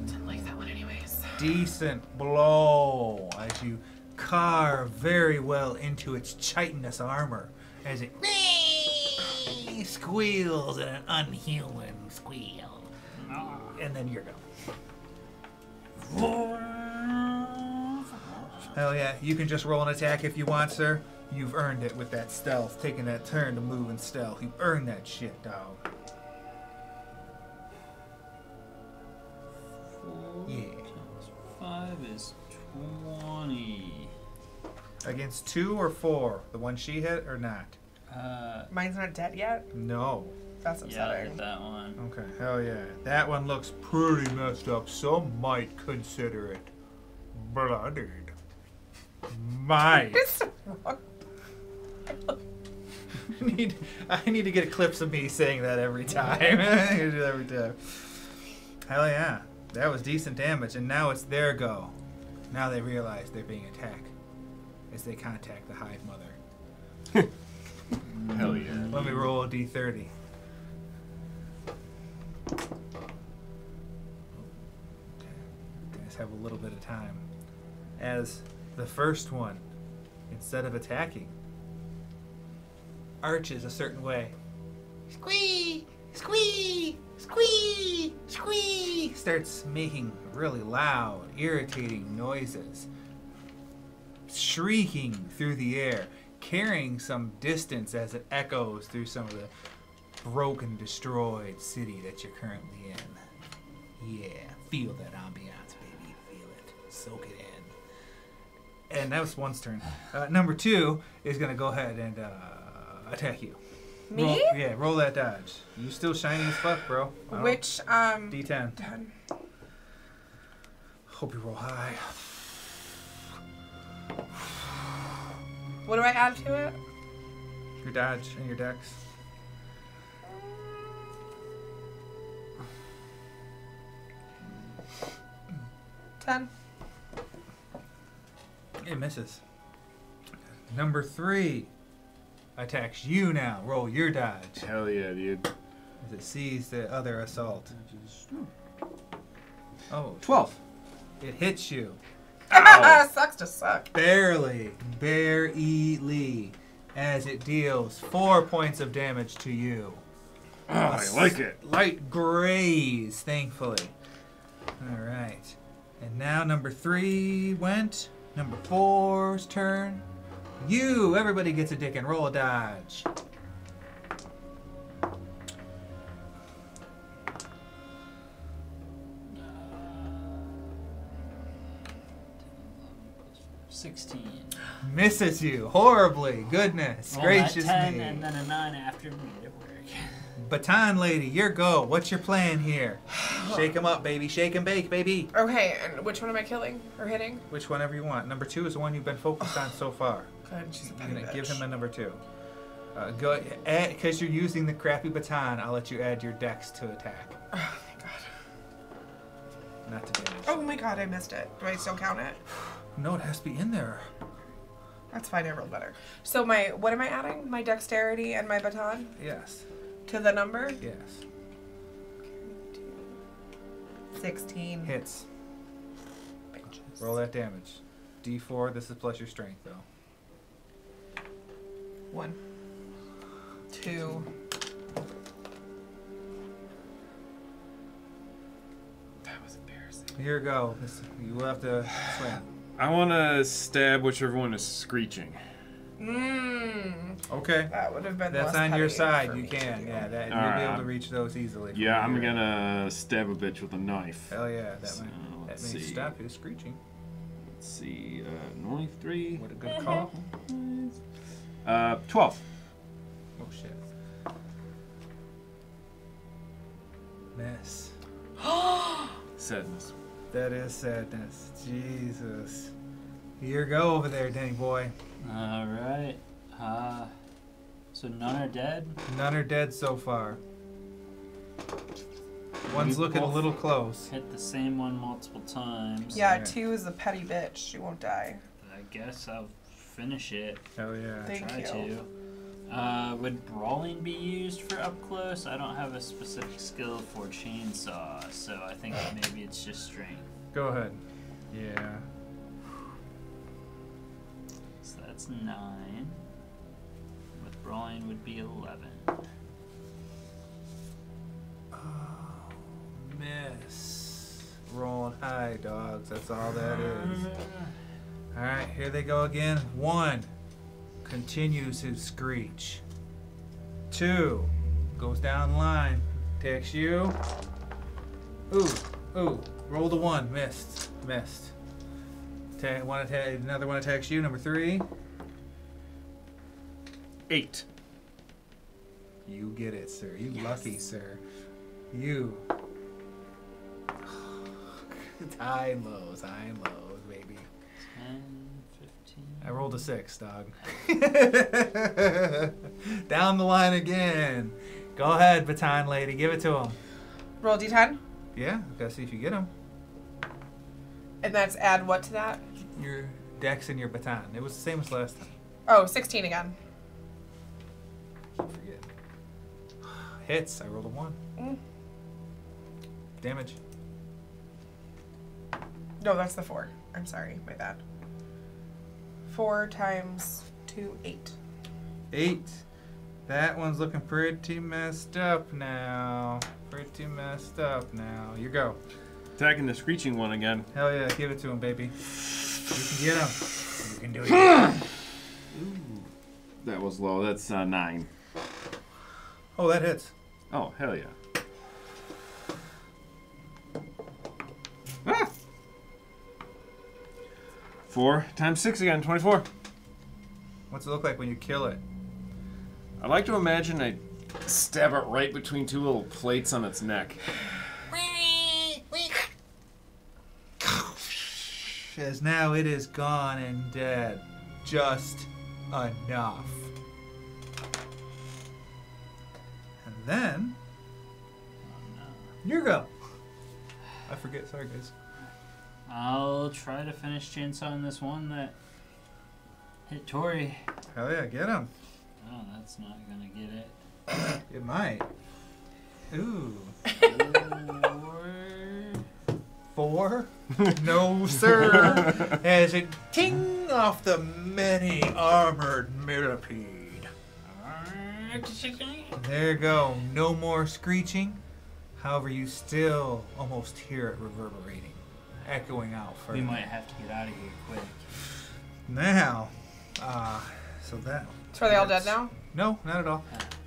Didn't like that one anyways. Decent blow as you carve very well into its chitinous armor as it squeals in an unhuman squeal. And then you're gone. Hell yeah, you can just roll an attack if you want, sir. You've earned it with that stealth, taking that turn to move in stealth. You've earned that shit, dog. 4 Yeah. times 5 is 20. Against 2 or 4? The one she hit or not? Mine's not dead yet. No. That's Yeah, I upsetting. hit that one. Okay, hell yeah. That one looks pretty messed up. Some might consider it blooded. Might. It's wrong. I need to get clips of me saying that every time. I do that every time. Hell yeah. That was decent damage, and now it's their go. Now they realize they're being attacked as they contact the Hive Mother. Hell yeah. Let me roll a d30. Okay. Guys have a little bit of time. As the first one, instead of attacking, arches a certain way. Squee! Squee! Squee! Squee! Starts making really loud, irritating noises. Shrieking through the air, carrying some distance as it echoes through some of the broken, destroyed city that you're currently in. Yeah, feel that ambiance, baby. Feel it. Soak it in. And that was one's turn. Number 2 is going to go ahead and attack you. Me? Roll that dodge. You still shiny as fuck, bro. Which, D10. done. Hope you roll high. What do I add to it? Your dodge and your dex. Ten. It misses. Number 3 attacks you now. Roll your dodge Hell yeah, dude. as it sees the other assault. Oh, 12. it hits you. Sucks to suck. Barely. As it deals 4 points of damage to you. Oh, I like it. Light graze, thankfully. Alright. And now number 3 went. Number 4's turn. Everybody gets a dick and roll a dodge. Uh, 16. Misses you horribly. Goodness Roll gracious that 10 me. and then a 9 after me. It work. Baton lady, your go. What's your plan here? Shake 'em up, baby. Shake and bake, baby. Okay, and which one am I killing or hitting? Which one ever you want. Number 2 is the one you've been focused on so far. Good, she's a You're petty gonna bitch. give him a number 2. Go because you're using the crappy baton. I'll let you add your dex to attack, Oh, thank God. not to damage. Oh my God, I missed it. Do I still count it? No, it has to be in there. That's fine, I rolled better. So what am I adding? My dexterity and my baton Yes. to the number? Yes. 16. Hits. Bitches. Roll that damage. D4. This is plus your strength, though. 1. 2. That was embarrassing. Here you go. You will have to swing. I want to stab whichever one is screeching. Okay. That would have been That's less on your petty side. for You me to can. do. Yeah, that you'll Alright, be able to I'm- reach those easily. from Yeah, I'm here. gonna stab a bitch with a knife. Hell yeah, that So, may let's see. stop his screeching. Let's see. Normally 3. What a good call. 12. Oh shit. Miss. Sadness. That is sadness. Jesus. Here go over there, Danny boy. Alright. So none are dead? None are dead so far. One's We looking a both little close. Hit the same one multiple times. Yeah, Alright. 2 is a petty bitch. She won't die. I guess I'll finish it. Hell yeah. Thank Try you. to. Would brawling be used for up close? I don't have a specific skill for chainsaw, so I think maybe it's just strength. Go ahead. Yeah. So that's 9. With brawling would be 11. Oh, miss. Rolling high, dogs. That's all that is. All right, here they go again. 1 continues his screech. 2 goes down the line. Takes you. Ooh. Roll the 1. Missed. Another one attacks you. Number 3. 8. You get it, sir. You lucky, sir. You. High and lows, baby. 10, 15. I rolled a 6, dog. Down the line again. Go ahead, baton lady. Give it to him. Roll D10. Yeah, gotta see if you get him. And that's add what to that? Your dex and your baton. It was the same as last time. Oh, 16 again. Keep forgetting. Hits. I rolled a 1. Damage. No, that's the 4. I'm sorry, my bad. 4 times 2, 8. 8. That one's looking pretty messed up now. You go. Attacking the screeching one again. Hell yeah, give it to him, baby. You can get him. You can do it. Ooh. That was low. That's 9. Oh, that hits. Oh, hell yeah. 4 times 6 again, 24. What's it look like when you kill it? I like to imagine I stab it right between 2 little plates on its neck. As now it is gone and dead. Just enough. And then you go. I forget. Sorry, guys. I'll try to finish chainsawing this one that hit Tori. Hell yeah, get him. Oh, that's not gonna get it. It might. Ooh. 4? No, sir. As it ting off the many armored millipede. There you go. No more screeching. However, you still almost hear it reverberating, echoing out further. We might have to get out of here quick. Now, so that. So are they all dead now? No, not at all.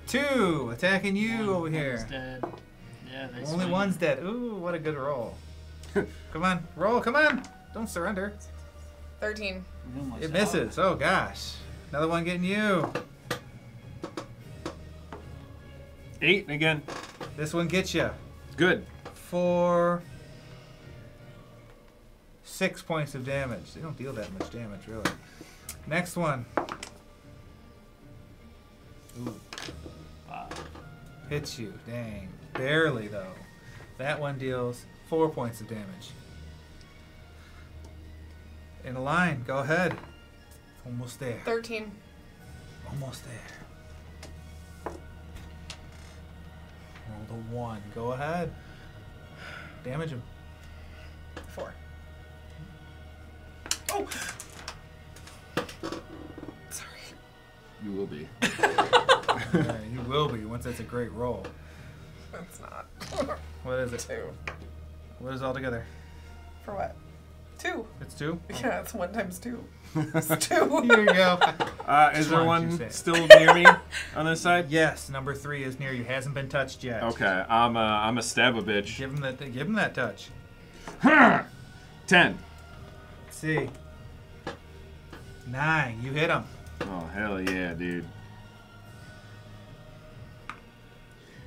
2 attacking you over here. One's dead. Yeah, they Only swing. one's dead. Ooh, what a good roll. Come on, roll, come on. Don't surrender. 13. We almost It out. misses. Oh, gosh. Another one getting you. 8 again. This one gets you. Good. For 6 points of damage. They don't deal that much damage, really. Next one. Ooh, Wow. hits you. Dang. Barely, though. That one deals 4 points of damage. In a line. Go ahead. Almost there. 13. Almost there. Roll the 1. Go ahead. Damage him. 4. Oh! Sorry. You will be. Yeah, you will be once that's a great roll. That's not. What is it? 2. What is all together? For what? 2. It's 2? Yeah, it's 1 times 2. It's 2. Here you go. Is there Why don't you one say it? still near me on this side? Yes, number 3 is near you. Hasn't been touched yet. Okay, I'm a stab a bitch. Give him that touch. 10. Let's see. 9. You hit him. Oh, hell yeah, dude.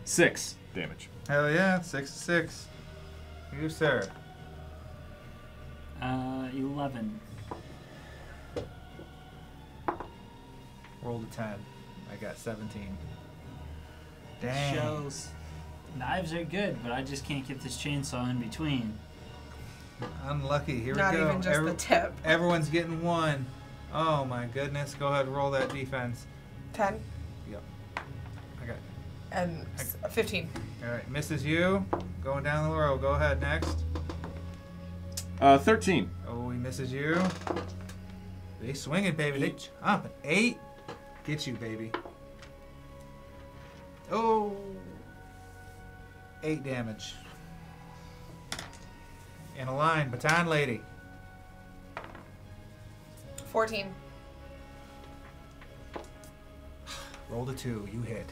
6 damage. Hell yeah. 6 to 6. You, sir. 11. Rolled a 10. I got 17. Dang. Shells. Knives are good, but I just can't get this chainsaw in between. Unlucky. Here Not we go. even just the tip. Everyone's getting 1. Oh my goodness. Go ahead, roll that defense. 10 Yep. I got it. and 15. Alright, misses you. Going down the row. Go ahead, next. 13. Oh, he misses you. They swinging, baby. They chomping. 8. Get you, baby. Oh. 8 damage. In a line, baton lady. 14. Rolled a 2. You hit.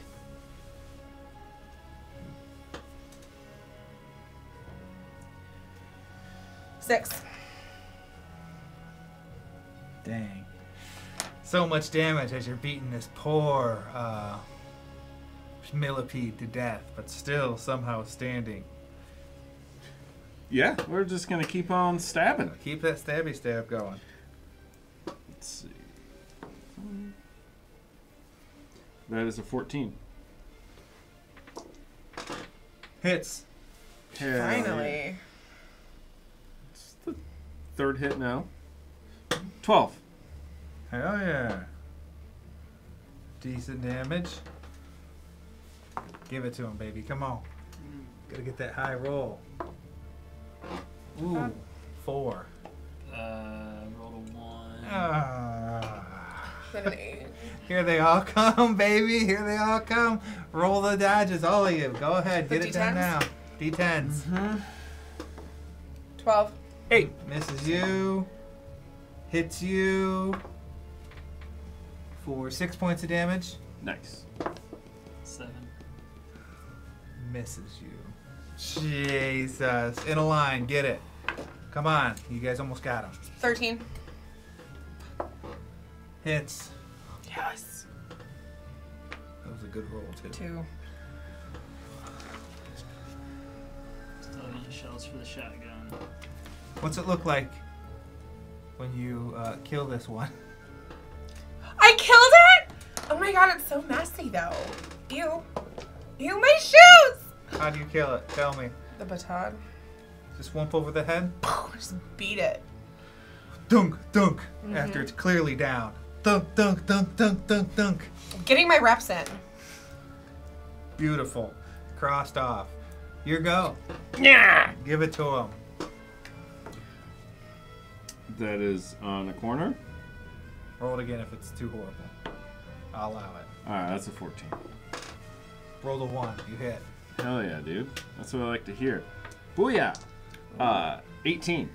Six. Dang. So much damage as you're beating this poor millipede to death, but still somehow standing. Yeah, we're just gonna keep on stabbing. Keep that stabby stab going. Let's see. That is a 14. Hits. Hell yeah. Finally. It's the third hit now. 12. Hell yeah. Decent damage. Give it to him, baby. Come on. Gotta get that high roll. Ooh, 4. Rolled a 1. Then an 8. Here they all come, baby. Here they all come. Roll the dodges, all of you. Go ahead, The get it done D10s? now. D10s. Mm-hmm. 12. 8. Misses you. Hits you. For 6 points of damage. Nice. 7. Misses you. Jesus. In a line. Get it. Come on. You guys almost got him. 13. Hits. Yes. That was a good roll, too. 2. Still getting shells for the shotgun. What's it look like when you kill this one? I killed it? Oh my god, it's so messy though. Ew. Ew, my shoes! How do you kill it? Tell me. The baton. Just whump over the head? Just beat it. Dunk, dunk. After it's clearly down. Dunk, dunk, dunk, dunk, dunk, dunk. Getting my reps in. Beautiful. Crossed off. Your go. Yeah. Give it to him. That is on a corner. Roll it again if it's too horrible. I'll allow it. Alright, that's a 14. Roll the 1. You hit. Hell yeah, dude. That's what I like to hear. Booyah! 18.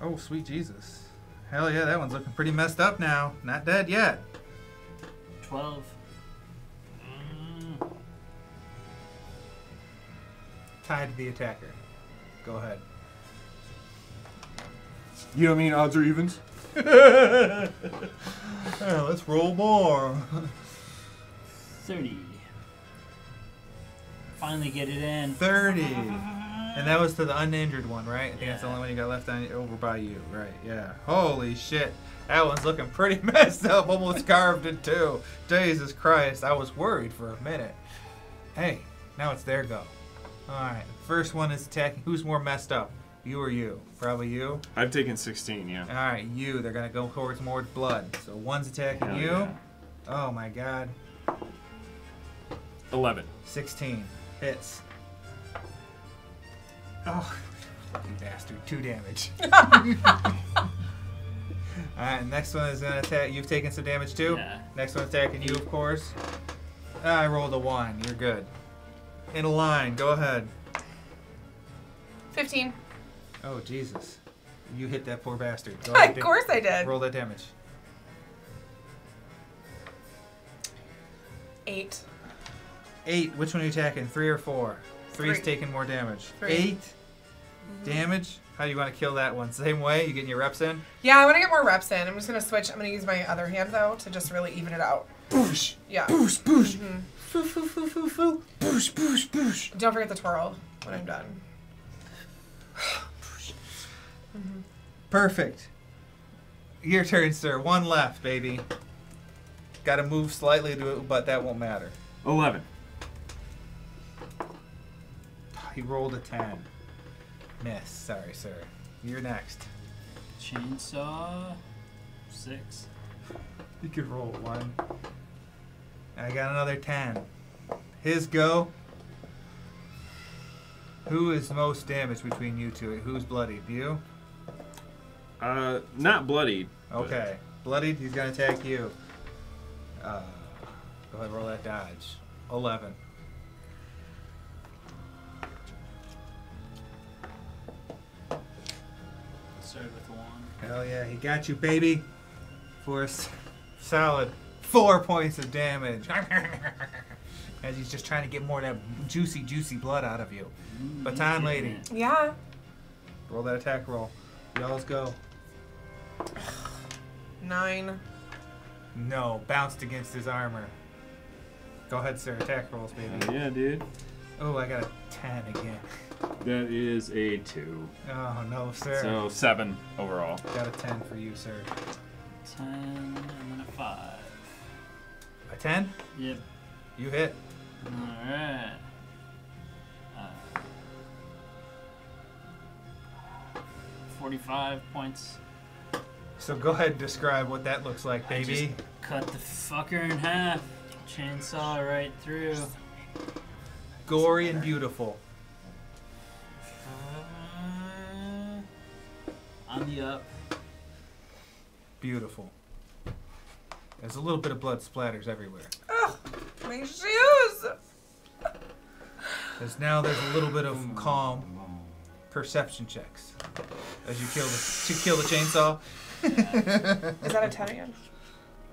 Oh, sweet Jesus. Hell yeah, that one's looking pretty messed up now. Not dead yet. 12. Tied to the attacker. Go ahead. You don't mean odds or evens? Let's roll more. 30. Finally get it in. 30. And that was to the uninjured one, right? I think that's the Yeah. only one you got left on over by you, right? Yeah. Holy shit. That one's looking pretty messed up. Almost carved in two. Jesus Christ. I was worried for a minute. Hey, now it's their go. Alright. First one is attacking. Who's more messed up? You or you? Probably you. I've taken 16, yeah. Alright, you. They're going to go towards more blood. So one's attacking Hell you. yeah. Oh my god. 11. 16. Hits. Oh, lucky bastard. 2 damage. Alright, next one is going to attack. You've taken some damage too? Yeah. Next one attacking you, of course. I rolled a 1. You're good. In a line. Go ahead. 15. Oh, Jesus. You hit that poor bastard. Go Of ahead. course I did. Roll that damage. 8. 8. Which one are you attacking? 3 or 4? 3's 3. taking more damage. 3. 8 damage? How do you want to kill that one? Same way? You getting your reps in? Yeah, I want to get more reps in. I'm just going to switch. I'm going to use my other hand, though, to just really even it out. Boosh! Yeah. Boosh! Boosh! Mhm. Foo, foo, foo, foo, foo. Boosh! Boosh! Boosh! Don't forget the twirl when I'm done. Perfect. Your turn, sir. 1 left, baby. Got to move slightly to it, but that won't matter. 11. He rolled a 10. Miss. Sorry, sir. You're next. Chainsaw. 6. You could roll 1. I got another 10. His go. Who is most damaged between you two? Who's bloodied? You? Not bloodied. but- Okay. Bloodied, he's going to attack you. Go ahead, roll that dodge. 11. Started with 1. Hell yeah, he got you, baby. For a solid 4 points of damage. As he's just trying to get more of that juicy, juicy blood out of you. Baton lady. Yeah. Roll that attack roll. Y'all's go. 9. No, bounced against his armor. Go ahead, sir. Attack rolls, baby. Yeah, dude. Oh, I got a 10 again. That is a 2. Oh, no, sir. So 7 overall. Got a 10 for you, sir. 10 and then a 5. A 10? Yep. You hit. Alright. 45 points. So go ahead and describe what that looks like, I just baby. cut the fucker in half. Chainsaw right through. Gory and beautiful. On the up. Beautiful. There's a little bit of blood splatters everywhere. Ugh, my shoes. There's a little bit of calm perception checks as you kill the chainsaw. Is that a 10 again?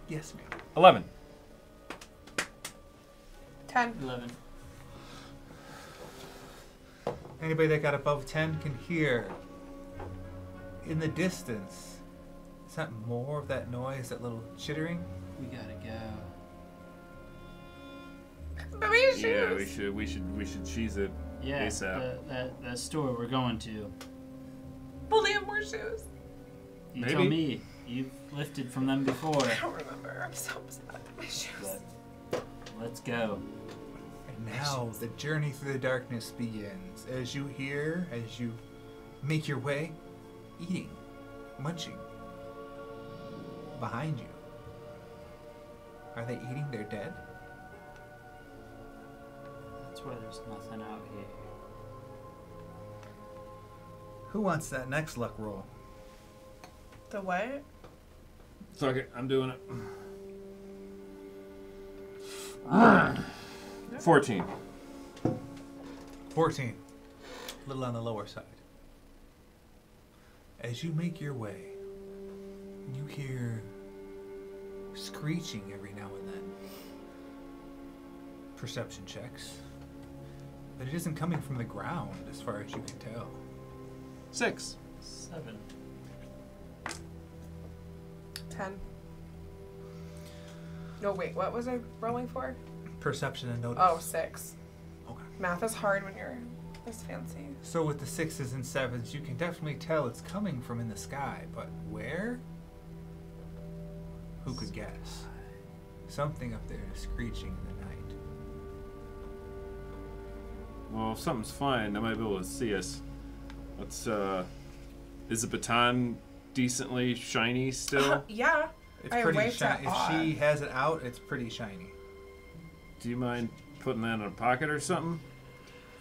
Yes, ma'am. 11. 10. 11. Anybody that got above 10 can hear in the distance. Is that more of that noise, that little chittering? We gotta go. But my shoes. Yeah, we should cheese it. Yeah, ASAP. that store we're going to. Will they have more shoes? You Maybe. tell me. You've lifted from them before. I don't remember. I'm so upset. My shoes. But let's go. And now the journey through the darkness begins. As you make your way, eating, munching, behind you. Are they eating their dead? That's why there's nothing out here. Who wants that next luck roll? The what? Fuck it, I'm doing it. 14. 14. A little on the lower side. As you make your way, you hear screeching every now and then. Perception checks. But it isn't coming from the ground as far as you can tell. 6. 7. 10. No, wait. What was I rolling for? Perception and notice. Oh, 6. Okay. Math is hard when you're this fancy. So with the 6s and 7s, you can definitely tell it's coming from in the sky, but where? Who could guess? Something up there is screeching in the night. Well, if something's flying, they might be able to see us. Let's, is the baton decently shiny still? Yeah. It's I pretty waved shiny. it If off. she has it out, it's pretty shiny. Do you mind putting that in a pocket or something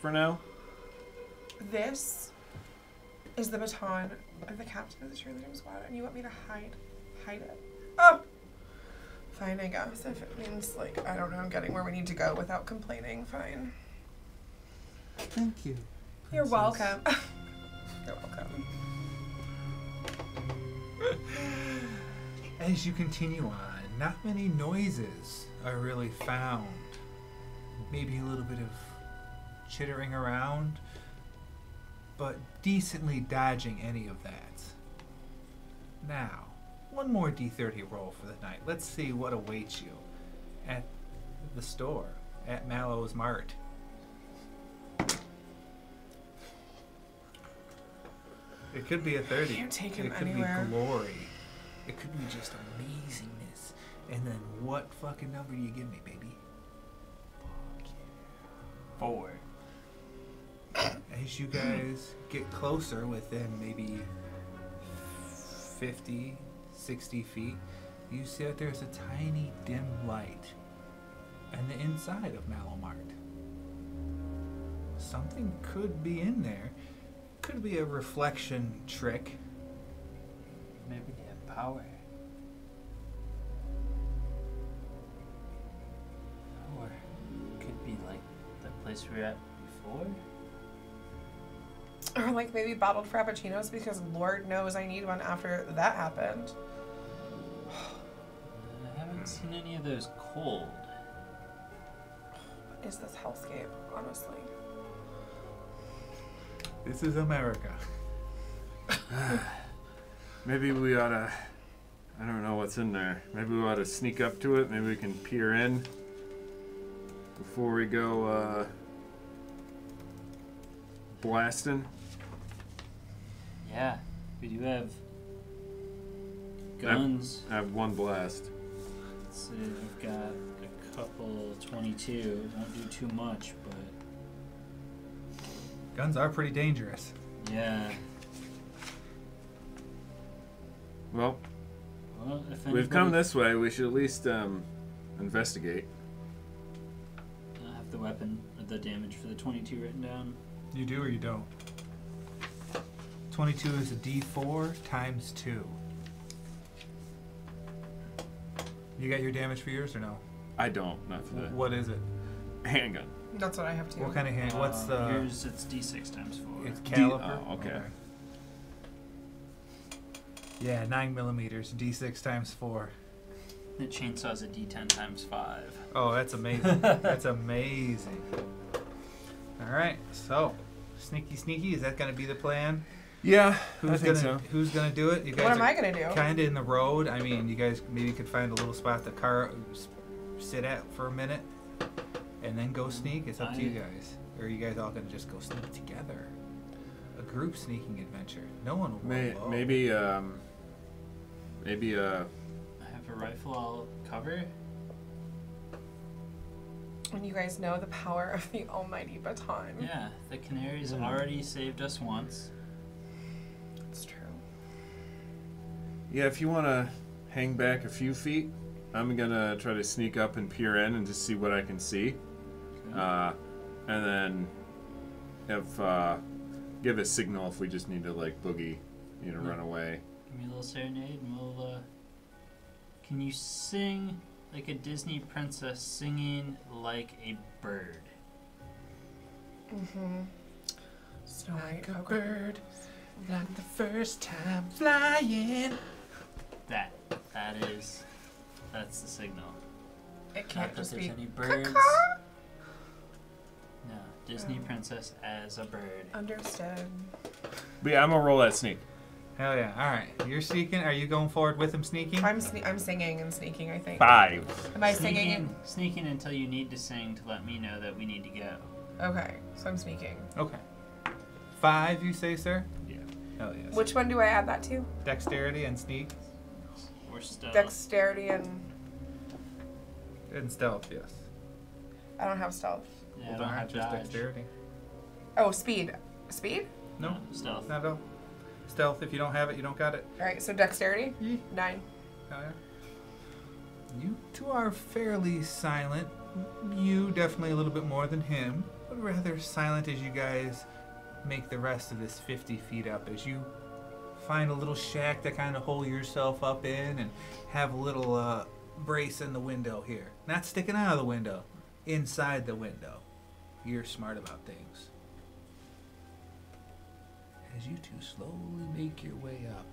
for now? This is the baton of the captain of the cheerleading squad, and you want me to hide it? Oh! Fine, I guess. If it means, like, I don't know, getting where we need to go without complaining, fine. Thank you. You're Princess. welcome. You're welcome. As you continue on, not many noises are really found. Maybe a little bit of chittering around, but decently dodging any of that. Now, one more D30 roll for the night. Let's see what awaits you at the store, at Mallow's Mart. It could be a 30. Can't take him it could anywhere. be glory. It could be just amazingness. And then what fucking number do you give me, baby? 4. As you guys get closer, within maybe 50, 60 feet, you see that there's a tiny dim light in the inside of Malomart. Something could be in there. Could be a reflection trick. Maybe they have power. Or could be like the place we were at before. Or like maybe bottled frappuccinos because Lord knows I need one after that happened. I haven't seen any of those cold. What is this hellscape, honestly? This is America. Maybe we ought to... I don't know what's in there. Maybe we ought to sneak up to it. Maybe we can peer in before we go blasting. Yeah, we do have guns. I have one blast. Let's see, we've got a couple 22. Won't do too much, but Guns are pretty dangerous. yeah. Well, If we've come anybody- this way. We should at least investigate. I have the weapon, or the damage for the 22 written down. You do or you don't? 22 is a D4 times 2. You got your damage for yours or no? I don't. Not for the What is it? handgun. That's what I have too. What kind of hand? What's the? Yours, it's D6 times 4. It's caliper. oh, okay. Yeah, 9mm, D6 times 4. The chainsaw's a D10 times 5. Oh, that's amazing. That's amazing. All right, so sneaky. Is that gonna be the plan? Yeah, Who's Who's gonna do it? You guys What am are I gonna do? kind of in the road. I mean, you guys maybe could find a little spot the car sit at for a minute, and then go sneak. It's up to you guys. Or are you guys all gonna just go sneak together? A group sneaking adventure. No one will. roll low. Maybe I have a rifle, I'll cover. And you guys know the power of the almighty baton. Yeah, the canaries already saved us once. It's true. yeah. If you want to hang back a few feet, I'm gonna try to sneak up and peer in and just see what I can see, and then give a signal if we just need to like boogie, run away. Give me a little serenade and we'll, can you sing like a Disney princess singing like a bird? Mm-hmm. Snow White, Like a okay. bird, like the first time flying. That's the signal. It can't Not that just there's be any birds. caw-caw. No, Disney Oh. princess as a bird. Understood. But yeah, I'm gonna roll that sneak. Hell yeah! All right, you're sneaking. Are you going forward with him sneaking? I'm singing and sneaking, I think. 5. Am I singing? Sneaking until you need to sing to let me know that we need to go. Okay, so I'm sneaking. Okay. 5, you say, sir? Yeah. Hell yes. Which one do I add that to? Dexterity and sneak Or stealth. Dexterity and... and stealth, yes. I don't have stealth. Yeah, I Well, don't darn, have just dodge. dexterity. Oh, speed. Speed? No, Stealth. not at all. Stealth. If you don't have it, you don't got it. Alright, so dexterity? Yee. 9. Hell yeah. You two are fairly silent. You definitely a little bit more than him, but rather silent as you guys make the rest of this 50 feet up. As you find a little shack to kind of hole yourself up in and have a little brace in the window here. Not sticking out of the window, inside the window. You're smart about things. As you two slowly make your way up,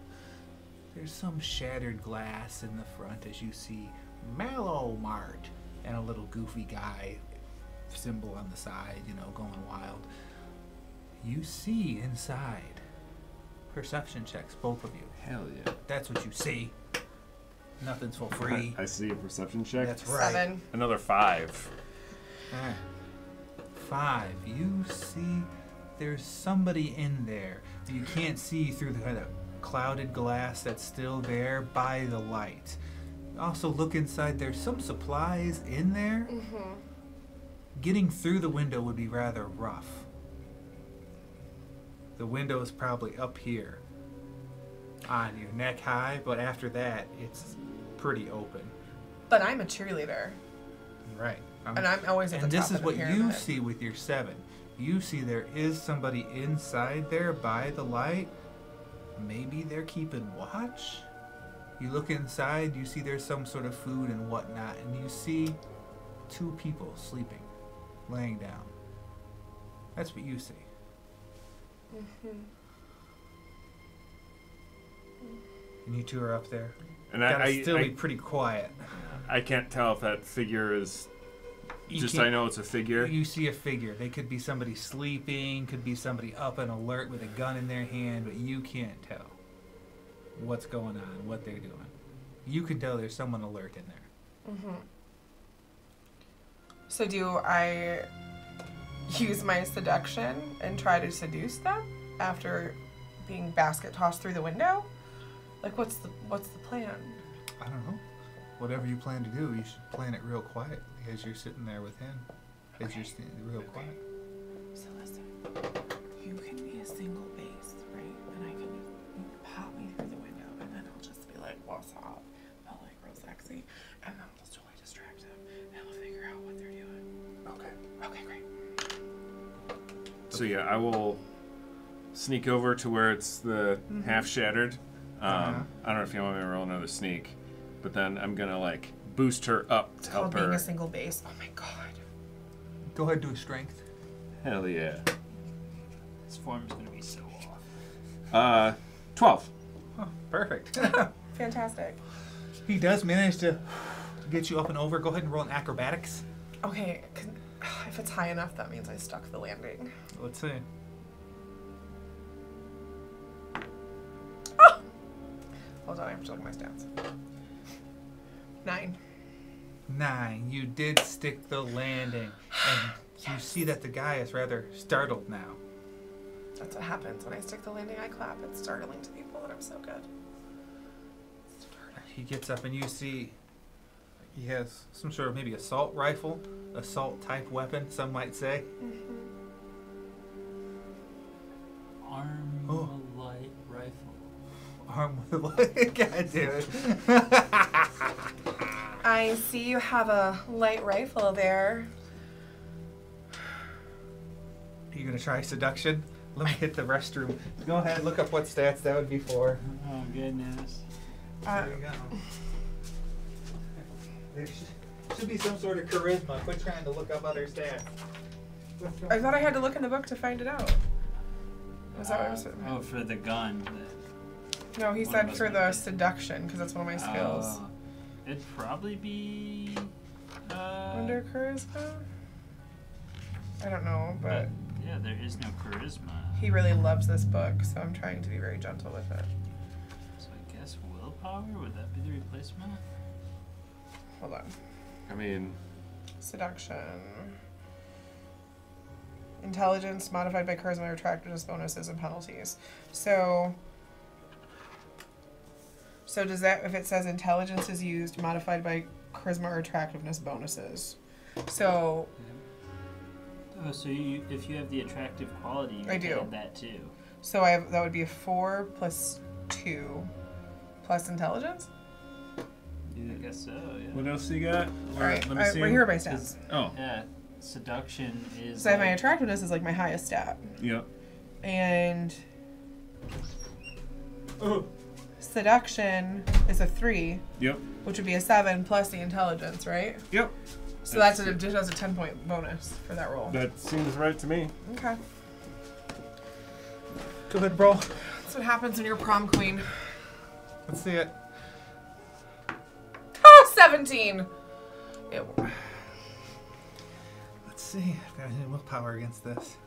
there's some shattered glass in the front as you see Mallow Mart and a little goofy guy symbol on the side, going wild. You see inside. Perception checks, both of you. Hell yeah. That's what you see. Nothing's for free. I see a perception check. That's right. 7. Another 5. Alright. 5. You see there's somebody in there. You can't see through the kind of clouded glass that's still there by the light. Also look inside. There's some supplies in there. Mm-hmm. Getting through the window would be rather rough. The window is probably up here. on you, neck high, but after that, it's pretty open. But I'm a cheerleader, Right. and I'm always at And the top this is of the what you pyramid. see with your 7. You see there is somebody inside there by the light. Maybe they're keeping watch. You look inside, you see there's some sort of food and whatnot, and you see 2 people sleeping, laying down. That's what you see. Mm-hmm. And you 2 are up there. And Gotta still be pretty quiet. I can't tell if that figure is. You Just can't- I know it's a figure. You see a figure. They could be somebody sleeping, could be somebody up and alert with a gun in their hand, but you can't tell what's going on, what they're doing. You can tell there's someone alert in there. Mm-hmm. So do I use my seduction and try to seduce them after being basket tossed through the window? Like, what's the plan? I don't know. Whatever you plan to do, you should plan it real quietly as you're sitting there with him. As you're sitting real quiet. So listen, you can be a single base, right? And I can pop me through the window, and then I'll just be like, "What's up?" I'll like real sexy, and then I'll just totally distract them, and I'll figure out what they're doing. Okay, great. So yeah, I will sneak over to where it's the half shattered. I don't know if you want me to roll another sneak, but then I'm gonna like boost her up to It's help called being her. a single base. Oh my god. Go ahead and do a strength. Hell yeah. This form is gonna be so off. 12. Oh, perfect. Fantastic. He does manage to get you up and over. Go ahead and roll an acrobatics. Okay, if it's high enough, that means I stuck the landing. Let's see. Oh! Hold on, I have to look at my stats. 9. 9. You did stick the landing. And you see that the guy is rather startled now. That's what happens when I stick the landing. I clap. It's startling to people that I'm so good. He gets up and you see he has some sort of maybe assault rifle, assault type weapon, some might say. Armalite rifle. Arm with God damn it. I see you have a light rifle there. Are you gonna try seduction? Let me hit the restroom. Go ahead, look up what stats that would be for. Oh goodness. There you go. There should be some sort of charisma. Quit trying to look up other stats. I thought I had to look in the book to find it out. Was that what I was saying? Oh, for the gun. No, he one said of us for might the be. seduction, because that's one of my skills. It'd probably be. Under charisma? I don't know, but Yeah, there is no charisma. he really loves this book, so I'm trying to be very gentle with it. So I guess willpower, would that be the replacement? Hold on. I mean, Seduction. Intelligence modified by charisma or attractiveness bonuses and penalties. So does that, if it says intelligence is used, modified by charisma or attractiveness bonuses. So Oh, so if you have the attractive quality, you I can do. add that too. So I have, that would be a 4 plus 2 plus intelligence. I guess so. Yeah. what else you got? All right, right here are my stats. Oh, Yeah. Seduction is. So I have my like- attractiveness is like my highest stat, yep. and Oh, seduction is a 3, Yep. which would be a 7 plus the intelligence, right? Yep. So that's a 10-point bonus for that roll. That seems right to me. Okay. go ahead, bro. That's what happens when you're prom queen. Let's see it. Oh, 17! Ew. Let's see. I've got any willpower against this.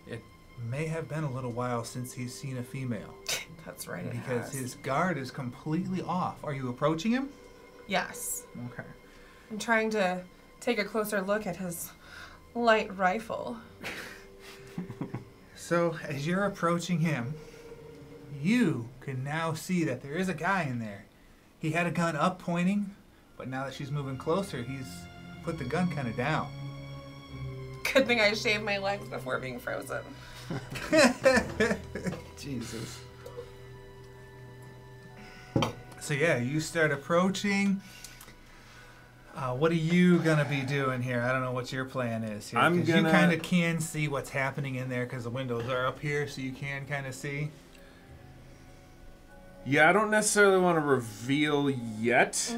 It may have been a little while since he's seen a female. That's right, it Because has. his guard is completely off. Are you approaching him? Yes. Okay. I'm trying to take a closer look at his light rifle. So, as you're approaching him, you can now see that there is a guy in there. He had a gun up pointing, but now that she's moving closer, he's put the gun kind of down. Good thing I shaved my legs before being frozen. Jesus. So yeah, you start approaching. What are you gonna be doing here? I don't know what your plan is here. I'm 'Cause gonna- You kind of can see what's happening in there because the windows are up here, so you can kind of see. Yeah, I don't necessarily want to reveal yet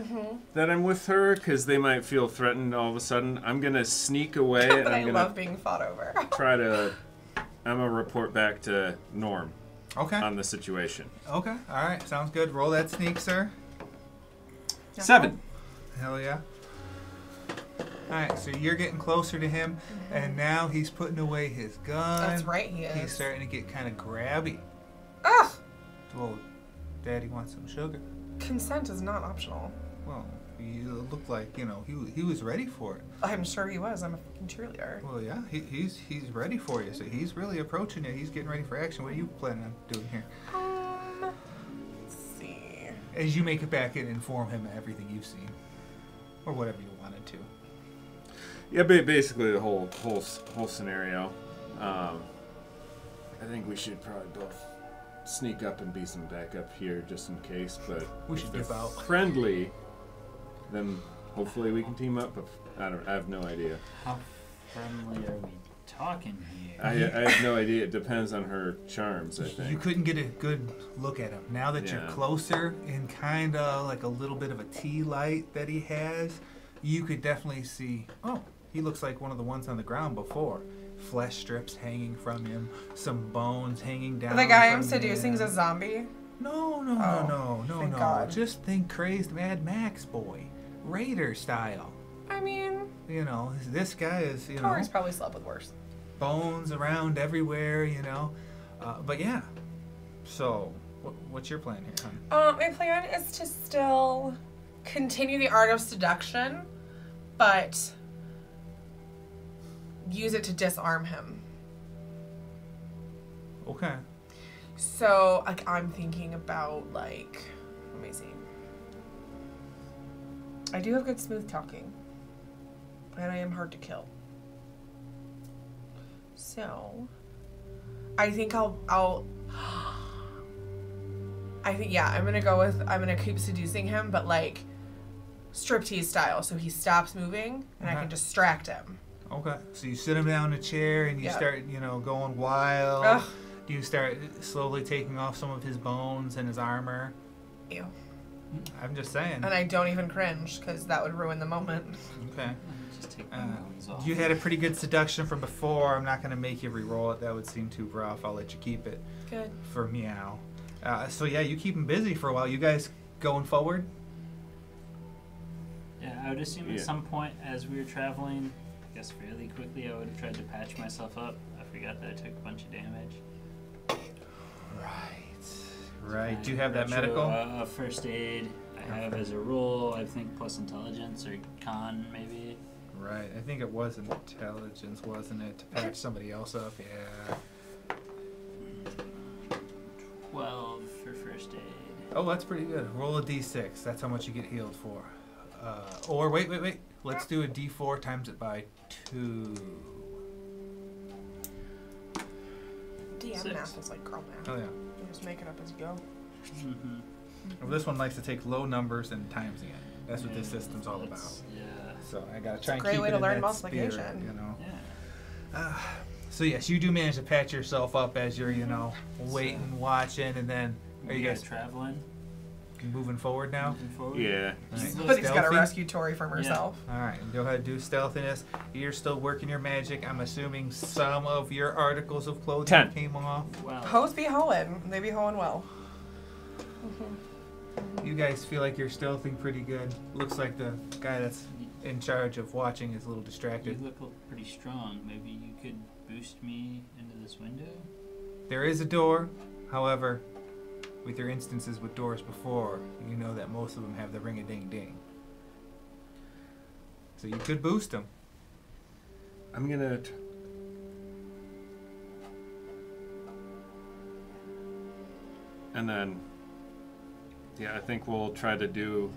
that I'm with her because they might feel threatened all of a sudden. I'm gonna sneak away and But I I'm love gonna being fought over. try to. I'm gonna report back to Norm Okay. on the situation. Okay. All right. Sounds good. Roll that sneak, sir. 7. Hell yeah. All right. So you're getting closer to him, and now he's putting away his gun. That's right, he He's is. starting to get kind of grabby. Ugh! Well, Daddy wants some sugar. Consent is not optional. Well, you look like he was ready for it. I'm sure he was. I'm a fucking cheerleader. Well, yeah, he's ready for you. So he's really approaching you. He's getting ready for action. What are you planning on doing here? Let's see. As you make it back and inform him of everything you've seen, or whatever you wanted to. Yeah, basically the whole scenario. I think we should probably both sneak up and be some backup here just in case. But We if should they're dip out. friendly, then hopefully we can team up. But I have no idea. How friendly are we talking here? I have no idea. It depends on her charms, I think. You couldn't get a good look at him. Now that you're Yeah. closer and kind of like a little bit of a tea light that he has, you could definitely see, oh, he looks like one of the ones on the ground before. Flesh strips hanging from him, some bones hanging down. The guy I'm from seducing is him. a zombie. No, thank God. Just think crazed Mad Max boy. Raider style. I mean, This guy is, Tori's probably slept with worse. bones around everywhere, But yeah. So, what's your plan here, hon? My plan is to still continue the art of seduction, but use it to disarm him. Okay. So, I'm thinking about, let me see. I do have good smooth talking, and I am hard to kill. So, I think I'm gonna keep seducing him, but striptease style, so he stops moving, and I Okay. can distract him. Okay. So you sit him down in a chair and you Yep. start, going wild. Ugh. Do you start slowly taking off some of his bones and his armor? Ew. I'm just saying. And I don't even cringe, because that would ruin the moment. Okay. Just take my bones off. You had a pretty good seduction from before. I'm not going to make you re-roll it. That would seem too rough. I'll let you keep it Good. for meow. So yeah, you keep him busy for a while. You guys going forward? Yeah, I would assume Yeah. at some point as we were traveling, I guess fairly quickly, I would have tried to patch myself up. I forgot that I took a bunch of damage. Right. Do you have that Retro, medical? First aid. I have as a rule, I think, plus intelligence or con, maybe. Right. I think it was intelligence, wasn't it? To patch somebody else up. Yeah. 12 for first aid. Oh, that's pretty good. Roll a d6. That's how much you get healed for. Or wait. Let's do a d4 times it by 2. DM 6. math is like girl math. Oh yeah. You just make it up as you go. Mm-hmm. Well, this one likes to take low numbers and times again. That's what this system's all about. Yeah. So I gotta try and great keep way it to in learn that spirit, multiplication. Yeah. So yes, you do manage to patch yourself up as you're, waiting, watching, and then are you guys traveling? moving forward now? Moving forward? Yeah. All right. But he's got to Stealthy? rescue Tori from herself. All right, go ahead, do stealthiness. You're still working your magic. I'm assuming some of your articles of clothing 10. came off. Wow. Hoes be hoeing. They be hoeing well. You guys feel like you're stealthing pretty good. Looks like the guy that's in charge of watching is a little You distracted. look pretty strong. Maybe you could boost me into this window? There is a door, however, with your instances with doors before, you know that most of them have the ring-a-ding-ding. So you could boost them. I'm gonna. And then, yeah, I think we'll try to do.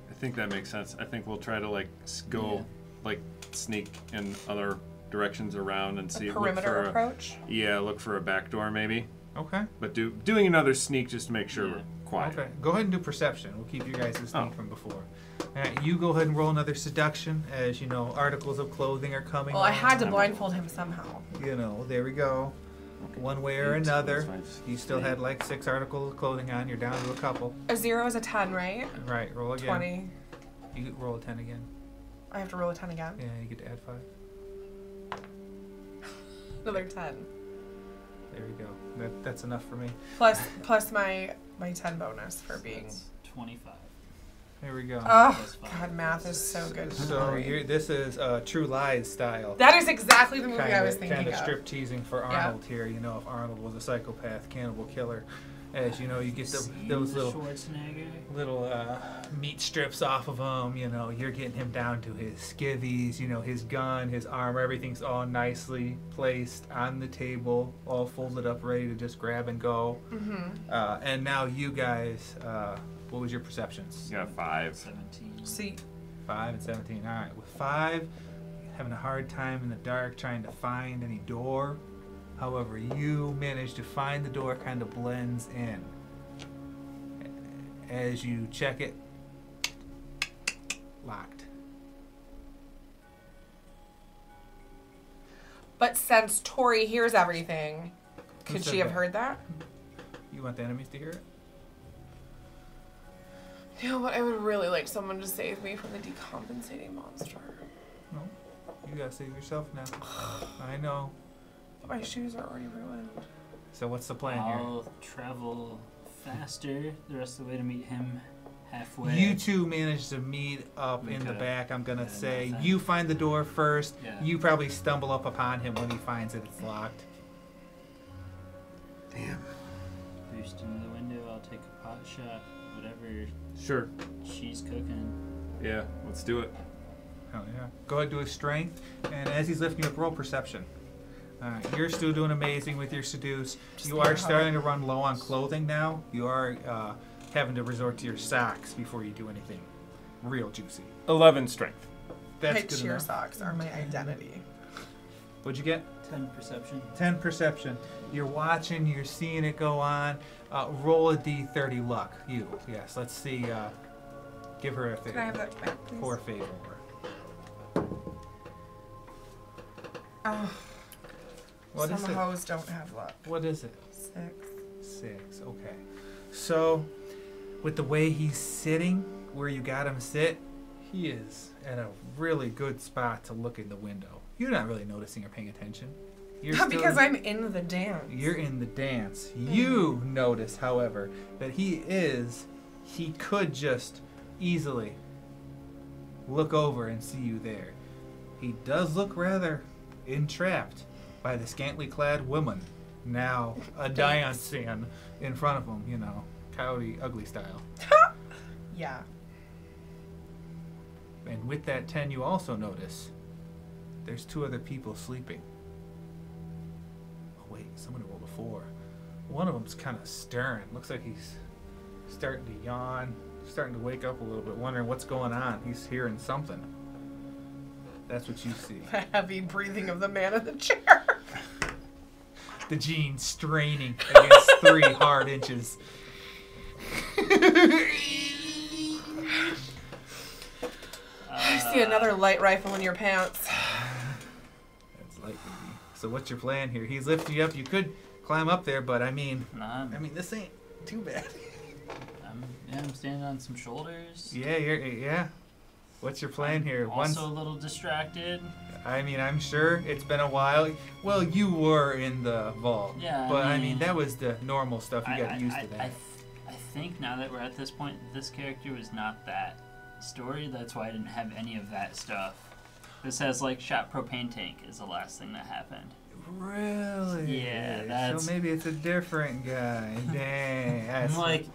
I think that makes sense. I think we'll try to go like sneak in other directions around and see. A perimeter approach. Look for a back door maybe. Okay. But doing another sneak just to make sure we're quiet. Okay. Go ahead and do perception. We'll keep you guys the sneak from before. All right, you go ahead and roll another seduction, as you know, articles of clothing are coming. Well, I had to blindfold him somehow. You know, there we go. Okay. One way or 8, another. 5, You still 8. had like 6 articles of clothing on. You're down to a couple. A 0 is a 10, right? Right. Roll again. 20. You roll a 10 again. I have to roll a 10 again. Yeah, you get to add 5. Another 10. There you go. That's enough for me. Plus my 10 bonus for being. That's 25. There we go. Oh God, math is so good. So this is True Lies style. That is exactly the movie I was thinking Kind of of. strip teasing for Arnold here. You know, if Arnold was a psychopath, cannibal killer, as you know, you get those little meat strips off of him. You know, you're getting him down to his skivvies. You know, his gun, his armor, everything's all nicely placed on the table, all folded up, ready to just grab and go. Mm-hmm. And now you guys, what was your perceptions? Yeah, 5. 17. See, 5 and 17. All right, with 5, having a hard time in the dark trying to find any door. However, you manage to find the door, kind of blends in. As you check it, locked. but since Tori hears everything, Who could said she have that? heard that? You want the enemies to hear it? You know what? I would really like someone to save me from the decompensating monster. No. You gotta save yourself now. I know. But my shoes are already ruined. So what's the plan here? I'll travel faster the rest of the way to meet him halfway. You two manage to meet up in the Okay. back, I'm gonna Yeah, say. nothing. You find the door first. Yeah. You probably stumble up upon him when he finds that it's locked. Damn. Boost into the window. I'll take a pot shot. Whatever Sure. she's cooking. Yeah, let's do it. Oh yeah. Go ahead, do his strength, and as he's lifting you up, roll perception. You're still doing amazing with your seduce. You are starting to run low on clothing now. You are having to resort to your socks before you do anything real juicy. 11 strength. That's My good cheer enough. socks are my identity. What'd you get? 10 perception. 10 perception. You're watching, you're seeing it go on. Roll a d30 luck. You. Yes, let's see. Give her a Can I have favor. that back, please? For favor. Oh, What is some it? hoes don't have luck. What is it? 6. 6. Okay. So, with the way he's sitting, where you got him sit, he is at a really good spot to look in the window. You're not really noticing or paying attention. You're Not still because I'm in the dance. You're in the dance. You notice, however, that he could just easily look over and see you there. He does look rather entrapped by the scantily clad woman, now a dancing in front of him, you know, Coyote Ugly style. Yeah. And with that 10, you also notice there's 2 other people sleeping. Oh wait, somebody rolled a 4. One of them's kind of stirring. Looks like he's starting to yawn, starting to wake up a little bit, wondering what's going on. He's hearing something. That's what you see. The heavy breathing of the man in the chair. The jeans straining against 3 hard inches. I see another light rifle in your pants. That's light, baby. So what's your plan here? He's lifting you up. You could climb up there, but I mean, this ain't too bad. I'm standing on some shoulders. Yeah. What's your plan here? Also a little distracted. I mean, I'm sure it's been a while. Well, you were in the vault. Yeah, But I mean, that was the normal stuff. You got used to that. I think now that we're at this point, this character was not that story. That's why I didn't have any of that stuff. This has like shot propane tank is the last thing that happened. Really? Yeah, that's. So maybe it's a different guy. Dang. I'm like,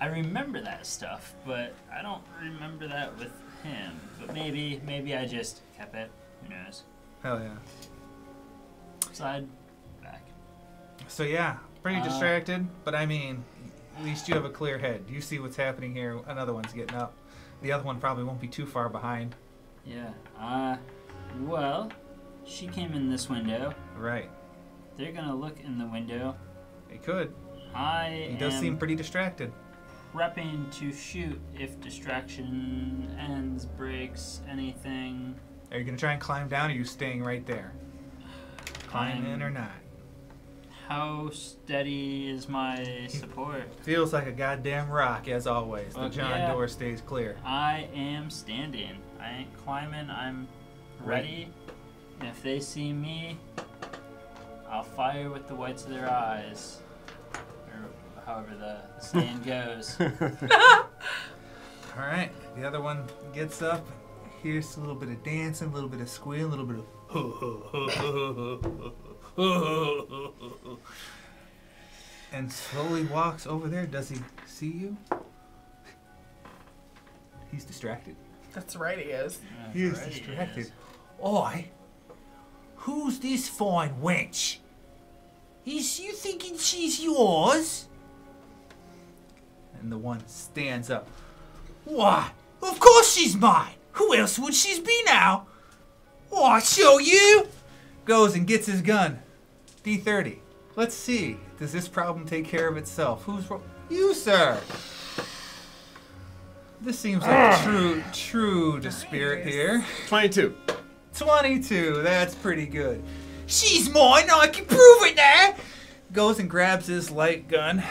I remember that stuff, but I don't remember that with him. But maybe I just kept it. Who knows? Hell yeah. Side, back. So yeah, pretty distracted, but I mean, at least you have a clear head. You see what's happening here. Another one's getting up. The other one probably won't be too far behind. Yeah. Well, she came in this window. Right. They're gonna look in the window. He could. He does seem pretty distracted. Prepping to shoot if distraction ends, breaks, anything. Are you gonna try and climb down, or are you staying right there? Climb in or not? How steady is my support? Feels like a goddamn rock, as always. The John door stays clear. I am standing. I ain't climbing. I'm ready. And if they see me, I'll fire with the whites of their eyes. Or however the saying goes. Alright, the other one gets up. Here's a little bit of dancing, a little bit of squealing, a little bit of and slowly walks over there. Does he see you? He's distracted. That's right, he is. He is distracted. Oi, who's this fine wench? Is you thinking she's yours? And the one stands up. Why, of course she's mine. Who else would she be now? Oh, I'll show you. Goes and gets his gun. D30. Let's see. Does this problem take care of itself? Who's you, sir? This seems like true to spirit here. 22. 22. That's pretty good. She's mine. I can prove it now. Goes and grabs his light gun.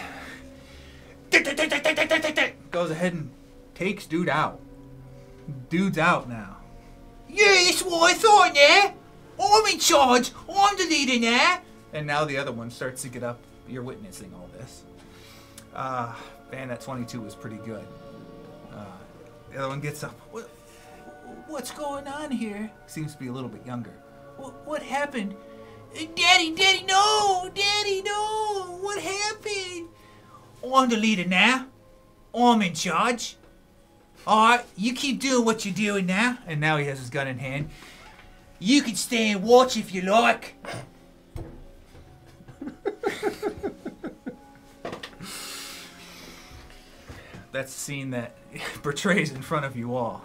Goes ahead and takes dude out. Dude's out now. Yeah, that's what I thought now. I'm in charge. I'm the leader now. And now the other one starts to get up. You're witnessing all this. Man, that 22 was pretty good. The other one gets up. What's going on here? Seems to be a little bit younger. What happened? Daddy, no! Daddy, no! What happened? I'm the leader now. I'm in charge. Alright, you keep doing what you're doing now. And now he has his gun in hand. You can stay and watch if you like. That's the scene that portrays in front of you all.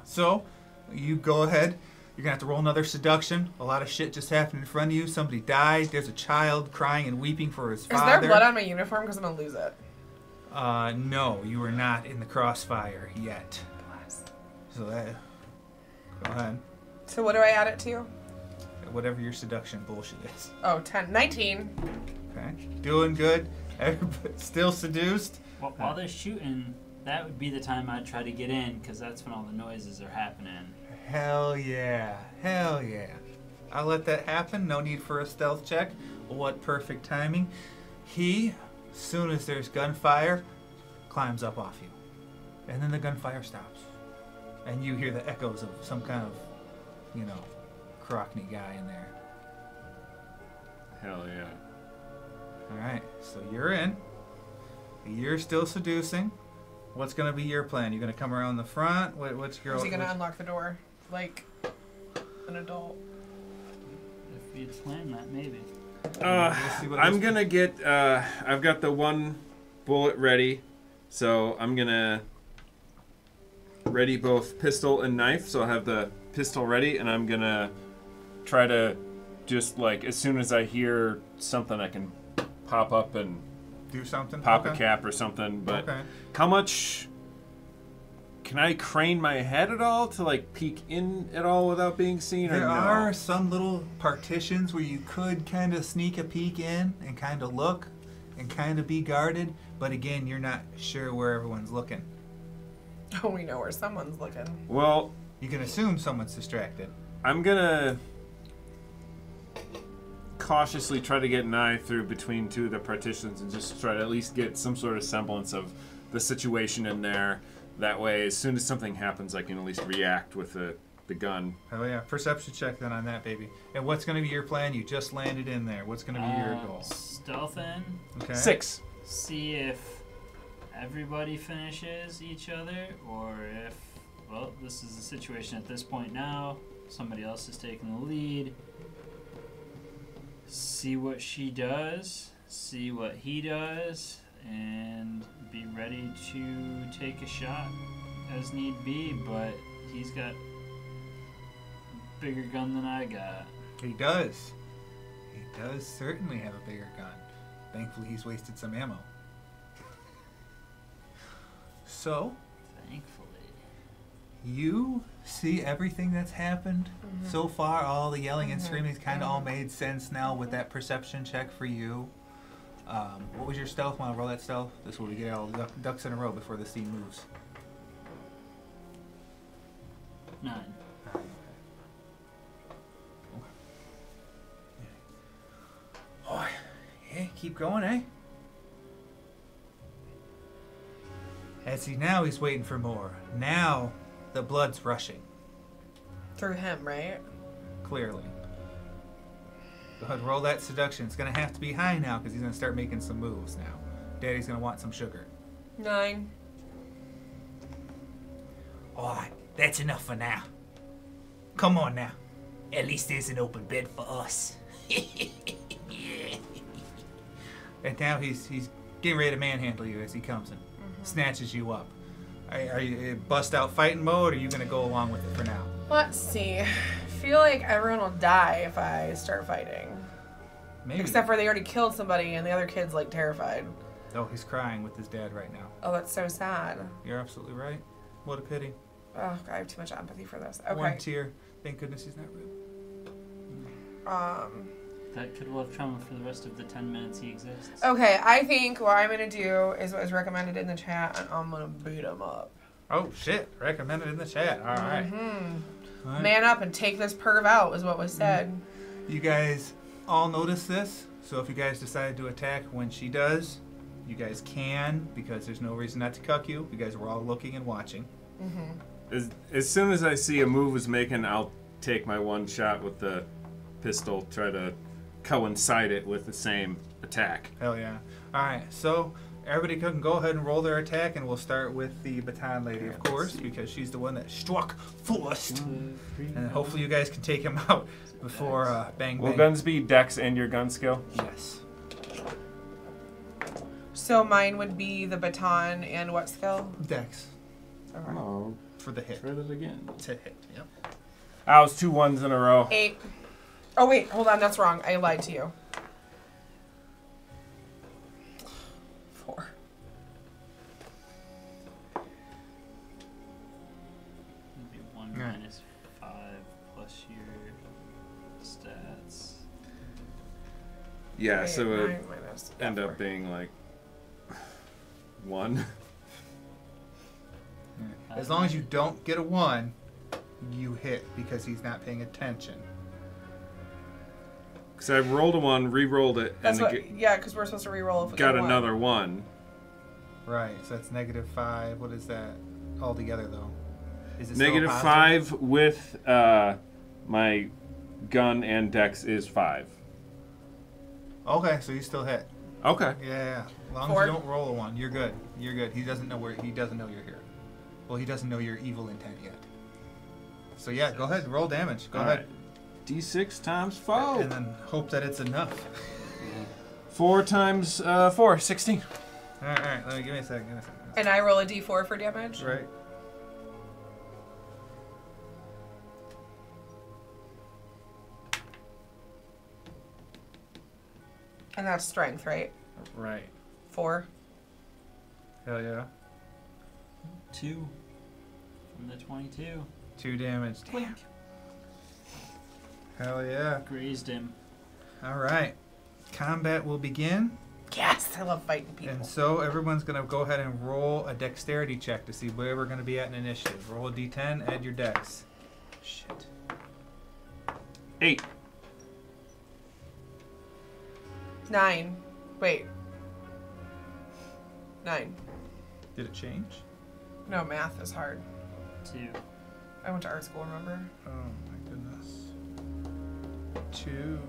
So, you go ahead. You're going to have to roll another seduction. A lot of shit just happened in front of you. Somebody died. There's a child crying and weeping for his father. Is there blood on my uniform? Because I'm going to lose it. No, you are not in the crossfire yet. So that... Go ahead. So what do I add it to? Whatever your seduction bullshit is. Oh, 19. Okay. Doing good. Everybody still seduced. Well, while they're shooting, that would be the time I'd try to get in, because that's when all the noises are happening. Hell yeah. Hell yeah. I'll let that happen. No need for a stealth check. What perfect timing. He, as soon as there's gunfire, climbs up off you. And then the gunfire stops. And you hear the echoes of some kind of, Crockney guy in there. Hell yeah. Alright, so you're in. You're still seducing. What's going to be your plan? You're going to come around the front? What's your... Is he going to unlock the door? Like an adult? If you'd plan that, maybe. I'm going to get... I've got the one bullet ready. So I'm going to ready both pistol and knife. So I'll have the pistol ready. And I'm going to try to just, as soon as I hear something, I can pop up and... Do something? Pop a cap or something, but how much... Can I crane my head at all to, peek in at all without being seen, or no? There are some little partitions where you could kind of sneak a peek in and kind of look and kind of be guarded, but again, you're not sure where everyone's looking. Oh, we know where someone's looking. Well... You can assume someone's distracted. I'm gonna... cautiously try to get an eye through between two of the partitions and just try to at least get some sort of semblance of the situation in there. That way, as soon as something happens, I can at least react with the gun. Oh yeah, perception check then on that, baby. And what's going to be your plan? You just landed in there. What's going to be your goal? Stealth in. Okay. 6. See if everybody finishes each other, or if, well, this is the situation at this point now. Somebody else is taking the lead. See what she does, see what he does, and be ready to take a shot as need be, but he's got a bigger gun than I got. He does. He does certainly have a bigger gun. Thankfully, he's wasted some ammo. So, Thankfully. you see everything that's happened so far. All the yelling and screaming kind of all made sense now with that perception check for you. What was your stealth? Want to roll that stealth? This is where we get all the ducks in a row before the scene moves. 9. Oh, yeah, keep going, eh? And see, now he's waiting for more. Now, the blood's rushing, Through him, right? clearly. Go ahead, roll that seduction. It's going to have to be high now because he's going to start making some moves now. Daddy's going to want some sugar. 9. Alright, that's enough for now. Come on now. At least there's an open bed for us. And now he's getting ready to manhandle you as he comes and snatches you up. Are you in bust out fighting mode, or are you going to go along with it for now? Let's see. I feel like everyone will die if I start fighting. Maybe. Except for they already killed somebody and the other kid's like terrified. Oh, he's crying with his dad right now. Oh, that's so sad. You're absolutely right. What a pity. Oh, I have too much empathy for this. Okay. One tear. Thank goodness he's not real. That kid will have trauma for the rest of the 10 minutes he exists. Okay, I think what I'm gonna do is what was recommended in the chat, and I'm gonna beat him up. Oh, shit. Recommended in the chat. All right. All right. Man up and take this perv out is what was said. You guys all notice this, so if you guys decide to attack when she does, you guys can, because there's no reason not to cuck you. You guys were all looking and watching. As soon as I see a move is making, I'll take my one shot with the pistol, try to coincide it with the same attack. Hell yeah. All right, so everybody can go ahead and roll their attack, and we'll start with the baton lady, of course, because she's the one that struck first. And hopefully you guys can take him out before bang bang. Will guns be dex and your gun skill? Yes. So mine would be the baton and what skill? Dex. Okay. Oh, For the hit. try it again. To hit, yep. I was 2 1s in a row. 8. Oh wait, hold on, that's wrong. I lied to you. 4. It'd be 1 Yeah. minus 5 plus your stats. Yeah, Wait, so it 9 minus end 4. up being like 1. As long as you don't get a 1, you hit because he's not paying attention. Because I rolled a 1, re-rolled it, That's and what, yeah, because we're supposed to re-roll if we got get one. another 1. Right, so that's -5. What is that altogether, though? Is it Negative still a positive? 5 with my gun and dex is 5. Okay, so you still hit. Okay. Yeah. As long 4. as you don't roll a 1, you're good. You're good. He doesn't know you're here. Well, he doesn't know your evil intent yet. So yeah, go ahead, roll damage. Go All ahead. right. D6 times 4. And then hope that it's enough. 4 times 4, 16. All right. Let me give me a second. And I roll a d4 for damage? Right. And that's strength, right? Right. 4. Hell yeah. 2 from the 22. 2 damage. Damn. Hell yeah. Grazed him. All right. Combat will begin. Yes, I love fighting people. And so everyone's going to go ahead and roll a dexterity check to see where we're going to be at in initiative. Roll a d10, add your dex. Shit. 8. 9. Wait. 9. Did it change? No, math is hard. 2. I went to art school, remember? Oh my goodness. 2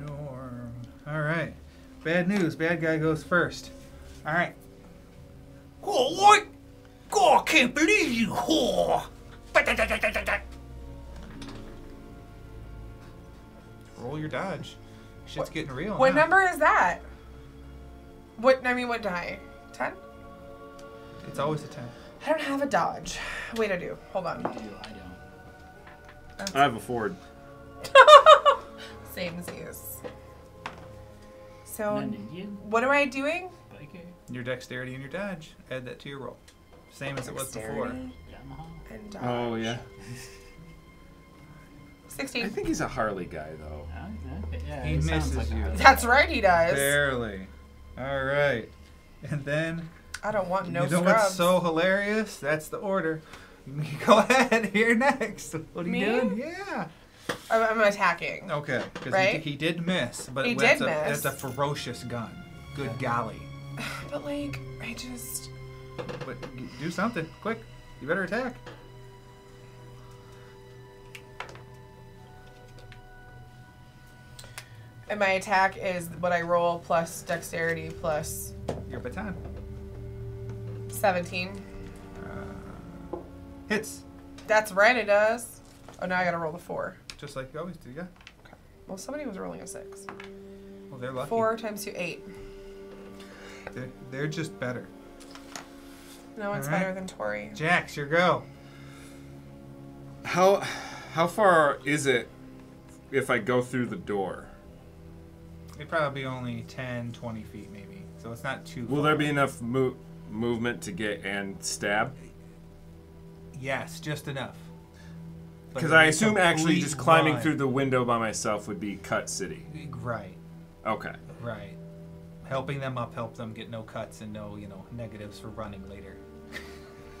norm. All right. Bad news. Bad guy goes first. All right. Oh, what? God, I can't believe you, whore. Roll your dodge. Shit's getting real. What now. number is that? What die? 10? It's always a 10. I don't have a dodge. Wait, I do. Hold on. I do. I don't. I have a Ford. Same as yours. So, An Indian what am I doing? biker. Your dexterity and your dodge. Add that to your roll. Same as it was before. Dexterity Yamaha. and dodge. Oh, yeah. 16. I think he's a Harley guy, though. Oh, okay. Yeah, He sounds misses like a you. Harley. That's right, he does. Barely. All right. And then, I don't want no you know scrubs. what's so hilarious? That's the order. Go ahead. You're next. What are Me? you doing? Yeah. I'm attacking. Okay. Because Right? he did miss. But He that's did a, miss. That's a ferocious gun. Good golly. But, like, I just... But do something. Quick. You better attack. And my attack is what I roll plus dexterity plus Your baton. 17. Hits. That's right, it does. Oh, now I gotta roll the 4. Just like you always do, yeah. Well, somebody was rolling a 6. Well, they're lucky. 4 times 2, 8. They're just better. No one's All right. better than Tori. Jax, your go. How far is it if I go through the door? It'd probably be only 10, 20 feet maybe. So it's not too Will far. there be enough movement to get and stab? Yes, just enough. But Because it'd I be assume actually complete just climbing run. through the window by myself would be cut city. Right, Okay. right. Helping them up, help them get no cuts and no, negatives for running later.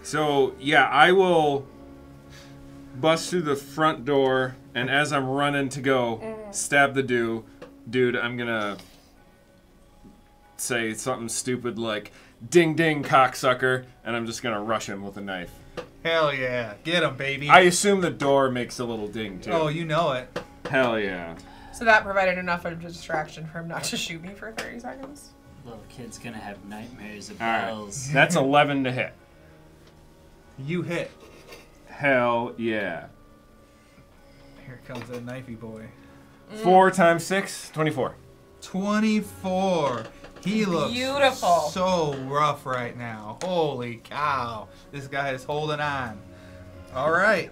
So, yeah, I will bust through the front door, and as I'm running to go stab the dude, I'm gonna say something stupid like, ding ding cocksucker, and I'm just gonna rush him with a knife. Hell yeah. Get him, baby. I assume the door makes a little ding, too. Oh, you know it. Hell yeah. So that provided enough of a distraction for him not to shoot me for 30 seconds. Little kid's gonna have nightmares of All right. bells. That's 11 to hit. You hit. Hell yeah. Here comes that knifey boy. 4 times 6, 24. 24. He looks Beautiful. so rough right now. Holy cow. This guy is holding on. All right.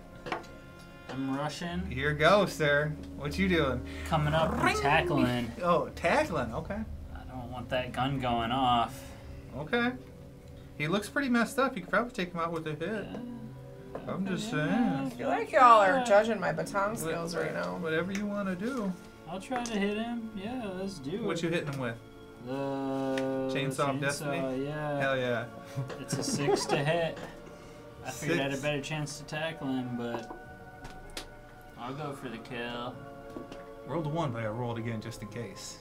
I'm rushing, Here goes, sir. What you doing? coming up and tackling. Oh, tackling. Okay. I don't want that gun going off. Okay. He looks pretty messed up. You could probably take him out with a hit. I'm just I saying. feel like y'all are judging my baton skills right now. Whatever you want to do. I'll try to hit him. Yeah, let's do it. What you hitting him with? The Chainsaw of Destiny? Yeah. Hell yeah. It's a 6 to hit. I figured I had a 6. better chance to tackle him, but I'll go for the kill. Rolled a 1, but I rolled again just in case.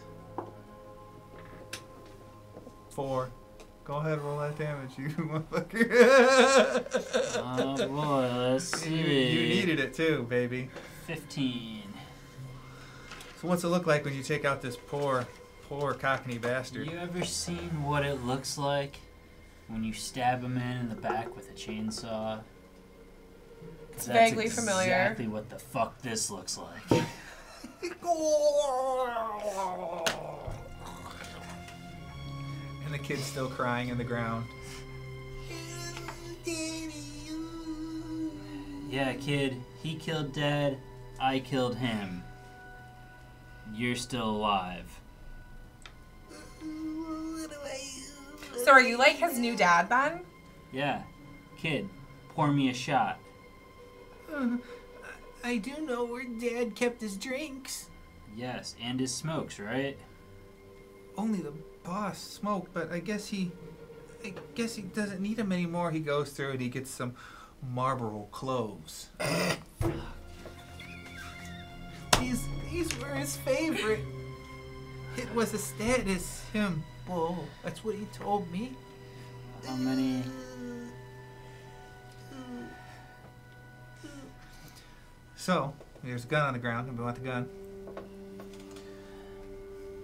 4. Go ahead, roll that damage, you motherfucker. Oh boy, let's see. You needed it too, baby. 15. So what's it look like when you take out this poor cockney bastard? You ever seen what it looks like when you stab a man in the back with a chainsaw? 'Cause that's Vaguely familiar. Exactly what the fuck this looks like. And the kid's still crying in the ground. Yeah, kid, he killed Dad, I killed him. You're still alive. So are you like his new dad then? Yeah, kid, pour me a shot. I do know where Dad kept his drinks. Yes, and his smokes, right? Only the boss smoked, but I guess he doesn't need them anymore. He goes through and he gets some Marlboro cloves. These were his favorite. It was a status symbol. That's what he told me. How many? So, there's a gun on the ground. Anybody want the gun?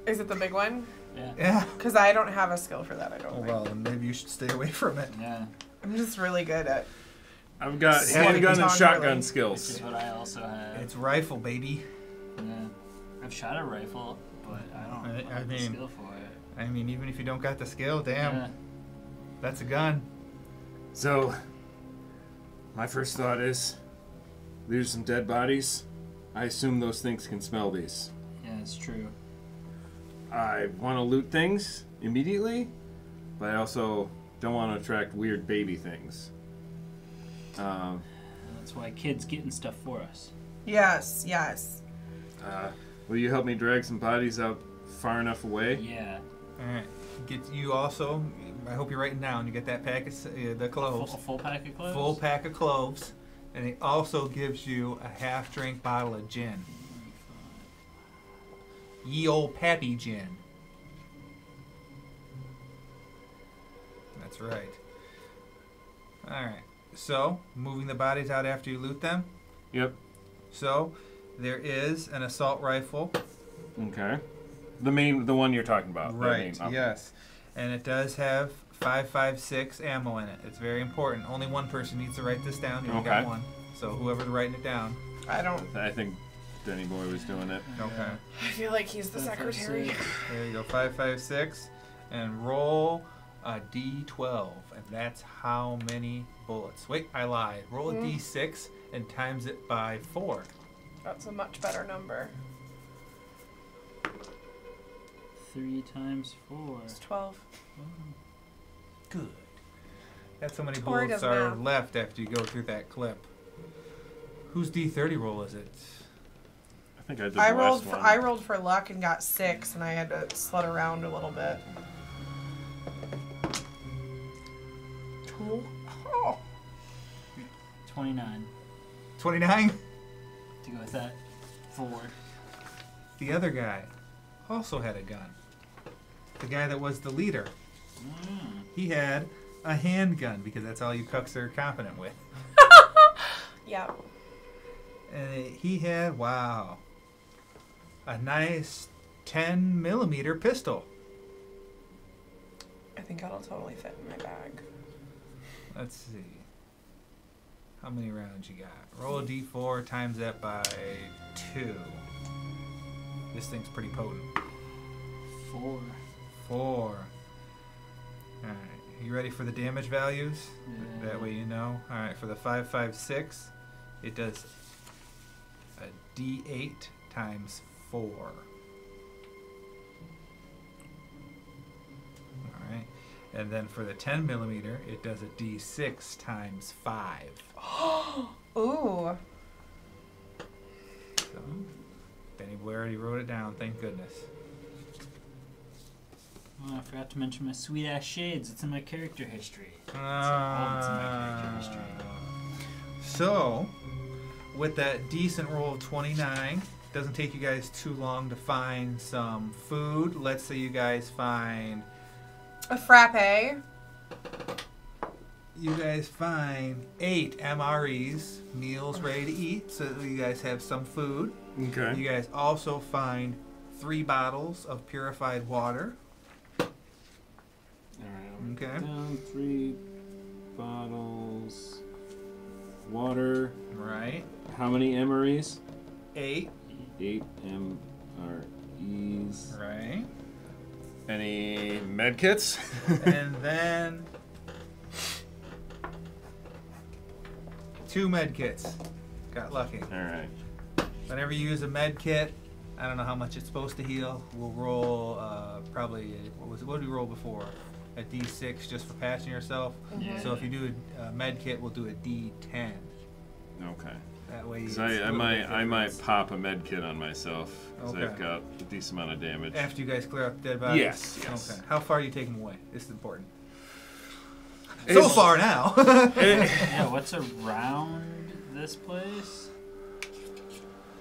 Is it the big one? Yeah. Yeah. Because I don't have a skill for that, I don't Oh, think. well, then maybe you should stay away from it. Yeah, I'm just really good at... I've got Sweaty handgun and baton shotgun really. which skills. is what I also have. It's rifle, baby. Yeah. I've shot a rifle, but I don't I have the mean- skill for it. I mean, even if you don't got the skill, damn, Yeah. that's a gun. So, my first thought is, There's some dead bodies. I assume those things can smell these. Yeah, it's true. I want to loot things immediately, but I also don't want to attract weird baby things. That's why kids getting stuff for us. Yes, yes. Will you help me drag some bodies out far enough away? Yeah. All right. Get you also. I hope you're writing down. You get that pack of the cloves. A full pack of cloves? Full pack of cloves, and it also gives you a half-drink bottle of gin. Ye old pappy gin. That's right. All right. So, moving the bodies out after you loot them. Yep. So, there is an assault rifle. Okay. The one you're talking about. Right. Yes. And it does have 5.56 ammo in it. It's very important. Only one person needs to write this down. You only got one. So whoever's writing it down. I think Denny Boy was doing it. Okay. I feel like he's the secretary. There you go. 5.56, and roll a d12, and that's how many bullets. Wait, I lied. Roll a d6 and times it by 4. That's a much better number. 3 times 4. It's 12. Good. That's how many Torrid bullets of are math. left after you go through that clip. Whose d30 roll is it? I think I did the I last one. rolled for luck and got 6, and I had to slut around a little bit. 2. Oh. 29. 29? To go with that. 4. The other guy also had a gun. The guy that was the leader. He had a handgun, because that's all you cucks are competent with. Yeah. And he had, wow, a nice 10mm pistol. I think that'll totally fit in my bag. Let's see. How many rounds you got? Roll a d4, times that by 2. This thing's pretty potent. 4. 4. Alright, you ready for the damage values? Yeah. That way you know. Alright, for the 5.56, it does a d8 times 4. Alright, and then for the 10mm, it does a d6 times 5. Ooh. So, Benny Boy already wrote it down, thank goodness. Oh, I forgot to mention my sweet ass shades. It's in my character history. It's in my character history. So, with that decent roll of 29, doesn't take you guys too long to find some food. Let's say you guys find... A frappe. You guys find 8 MREs, meals ready to eat, so that you guys have some food. Okay. You guys also find 3 bottles of purified water. Alright, Okay. down 3 bottles. Water. Right. How many MREs? 8. 8 MREs. Right. Any med kits? And then 2 med kits. Got lucky. Alright. Whenever you use a med kit, I don't know how much it's supposed to heal. We'll roll probably, what did we roll before? A D6 just for patching yourself. Yeah. So if you do a med kit, we'll do a D10. Okay. That way, Because it's a I little bit might different. pop a med kit on myself. Because Okay. I've got a decent amount of damage. After you guys clear out the dead bodies. Yes. Okay. How far do you take them away? This is important. So It's- far now. Yeah, what's around this place?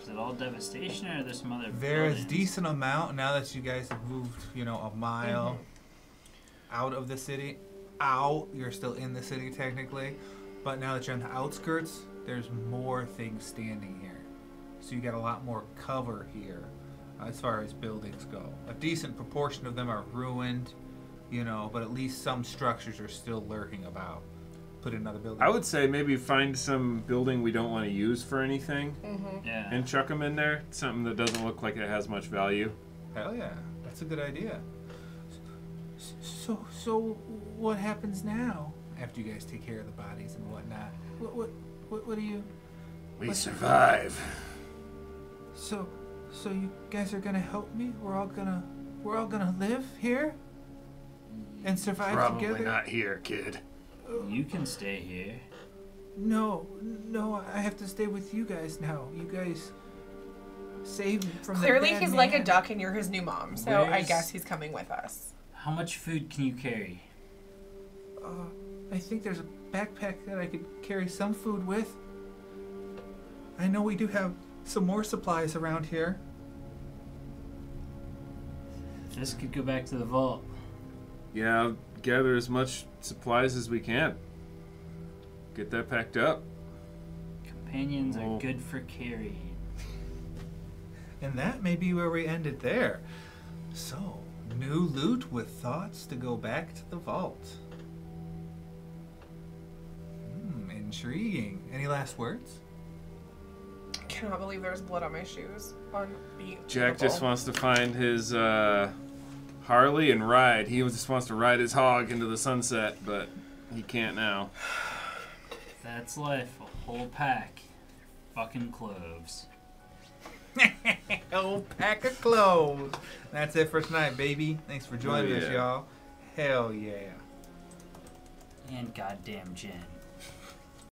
Is it all devastation, or are there some other There's buildings? decent amount now that you guys have moved, a mile out of the city. You're still in the city technically, but now that you're on the outskirts, there's more things standing here. So you got a lot more cover here as far as buildings go. A decent proportion of them are ruined, but at least some structures are still lurking about. Put another building. I would say maybe find some building we don't want to use for anything Yeah. and chuck them in there. Something that doesn't look like it has much value. Hell yeah, that's a good idea. So what happens now after you guys take care of the bodies and whatnot? What do you We survive. So you guys are gonna help me? We're all gonna live here and survive Probably together. not here, kid. You can stay here. No, I have to stay with you guys now. You guys saved me from Clearly the bad he's man. like a duck and you're his new mom, so I Where's- guess he's coming with us. How much food can you carry? I think there's a backpack that I could carry some food with. I know we do have some more supplies around here. This could go back to the vault. Yeah, I'll gather as much supplies as we can. Get that packed up. Companions Oh. are good for carrying. And that may be where we ended there. So, new loot with thoughts to go back to the vault. Intriguing. Any last words? I cannot believe there's blood on my shoes. Jack just wants to find his Harley and ride. He just wants to ride his hog into the sunset, but he can't now. That's life. A whole pack. Fucking cloves. Whole pack of clothes. That's it for tonight, baby. Thanks for joining us, yeah. y'all. Hell yeah. And goddamn gin.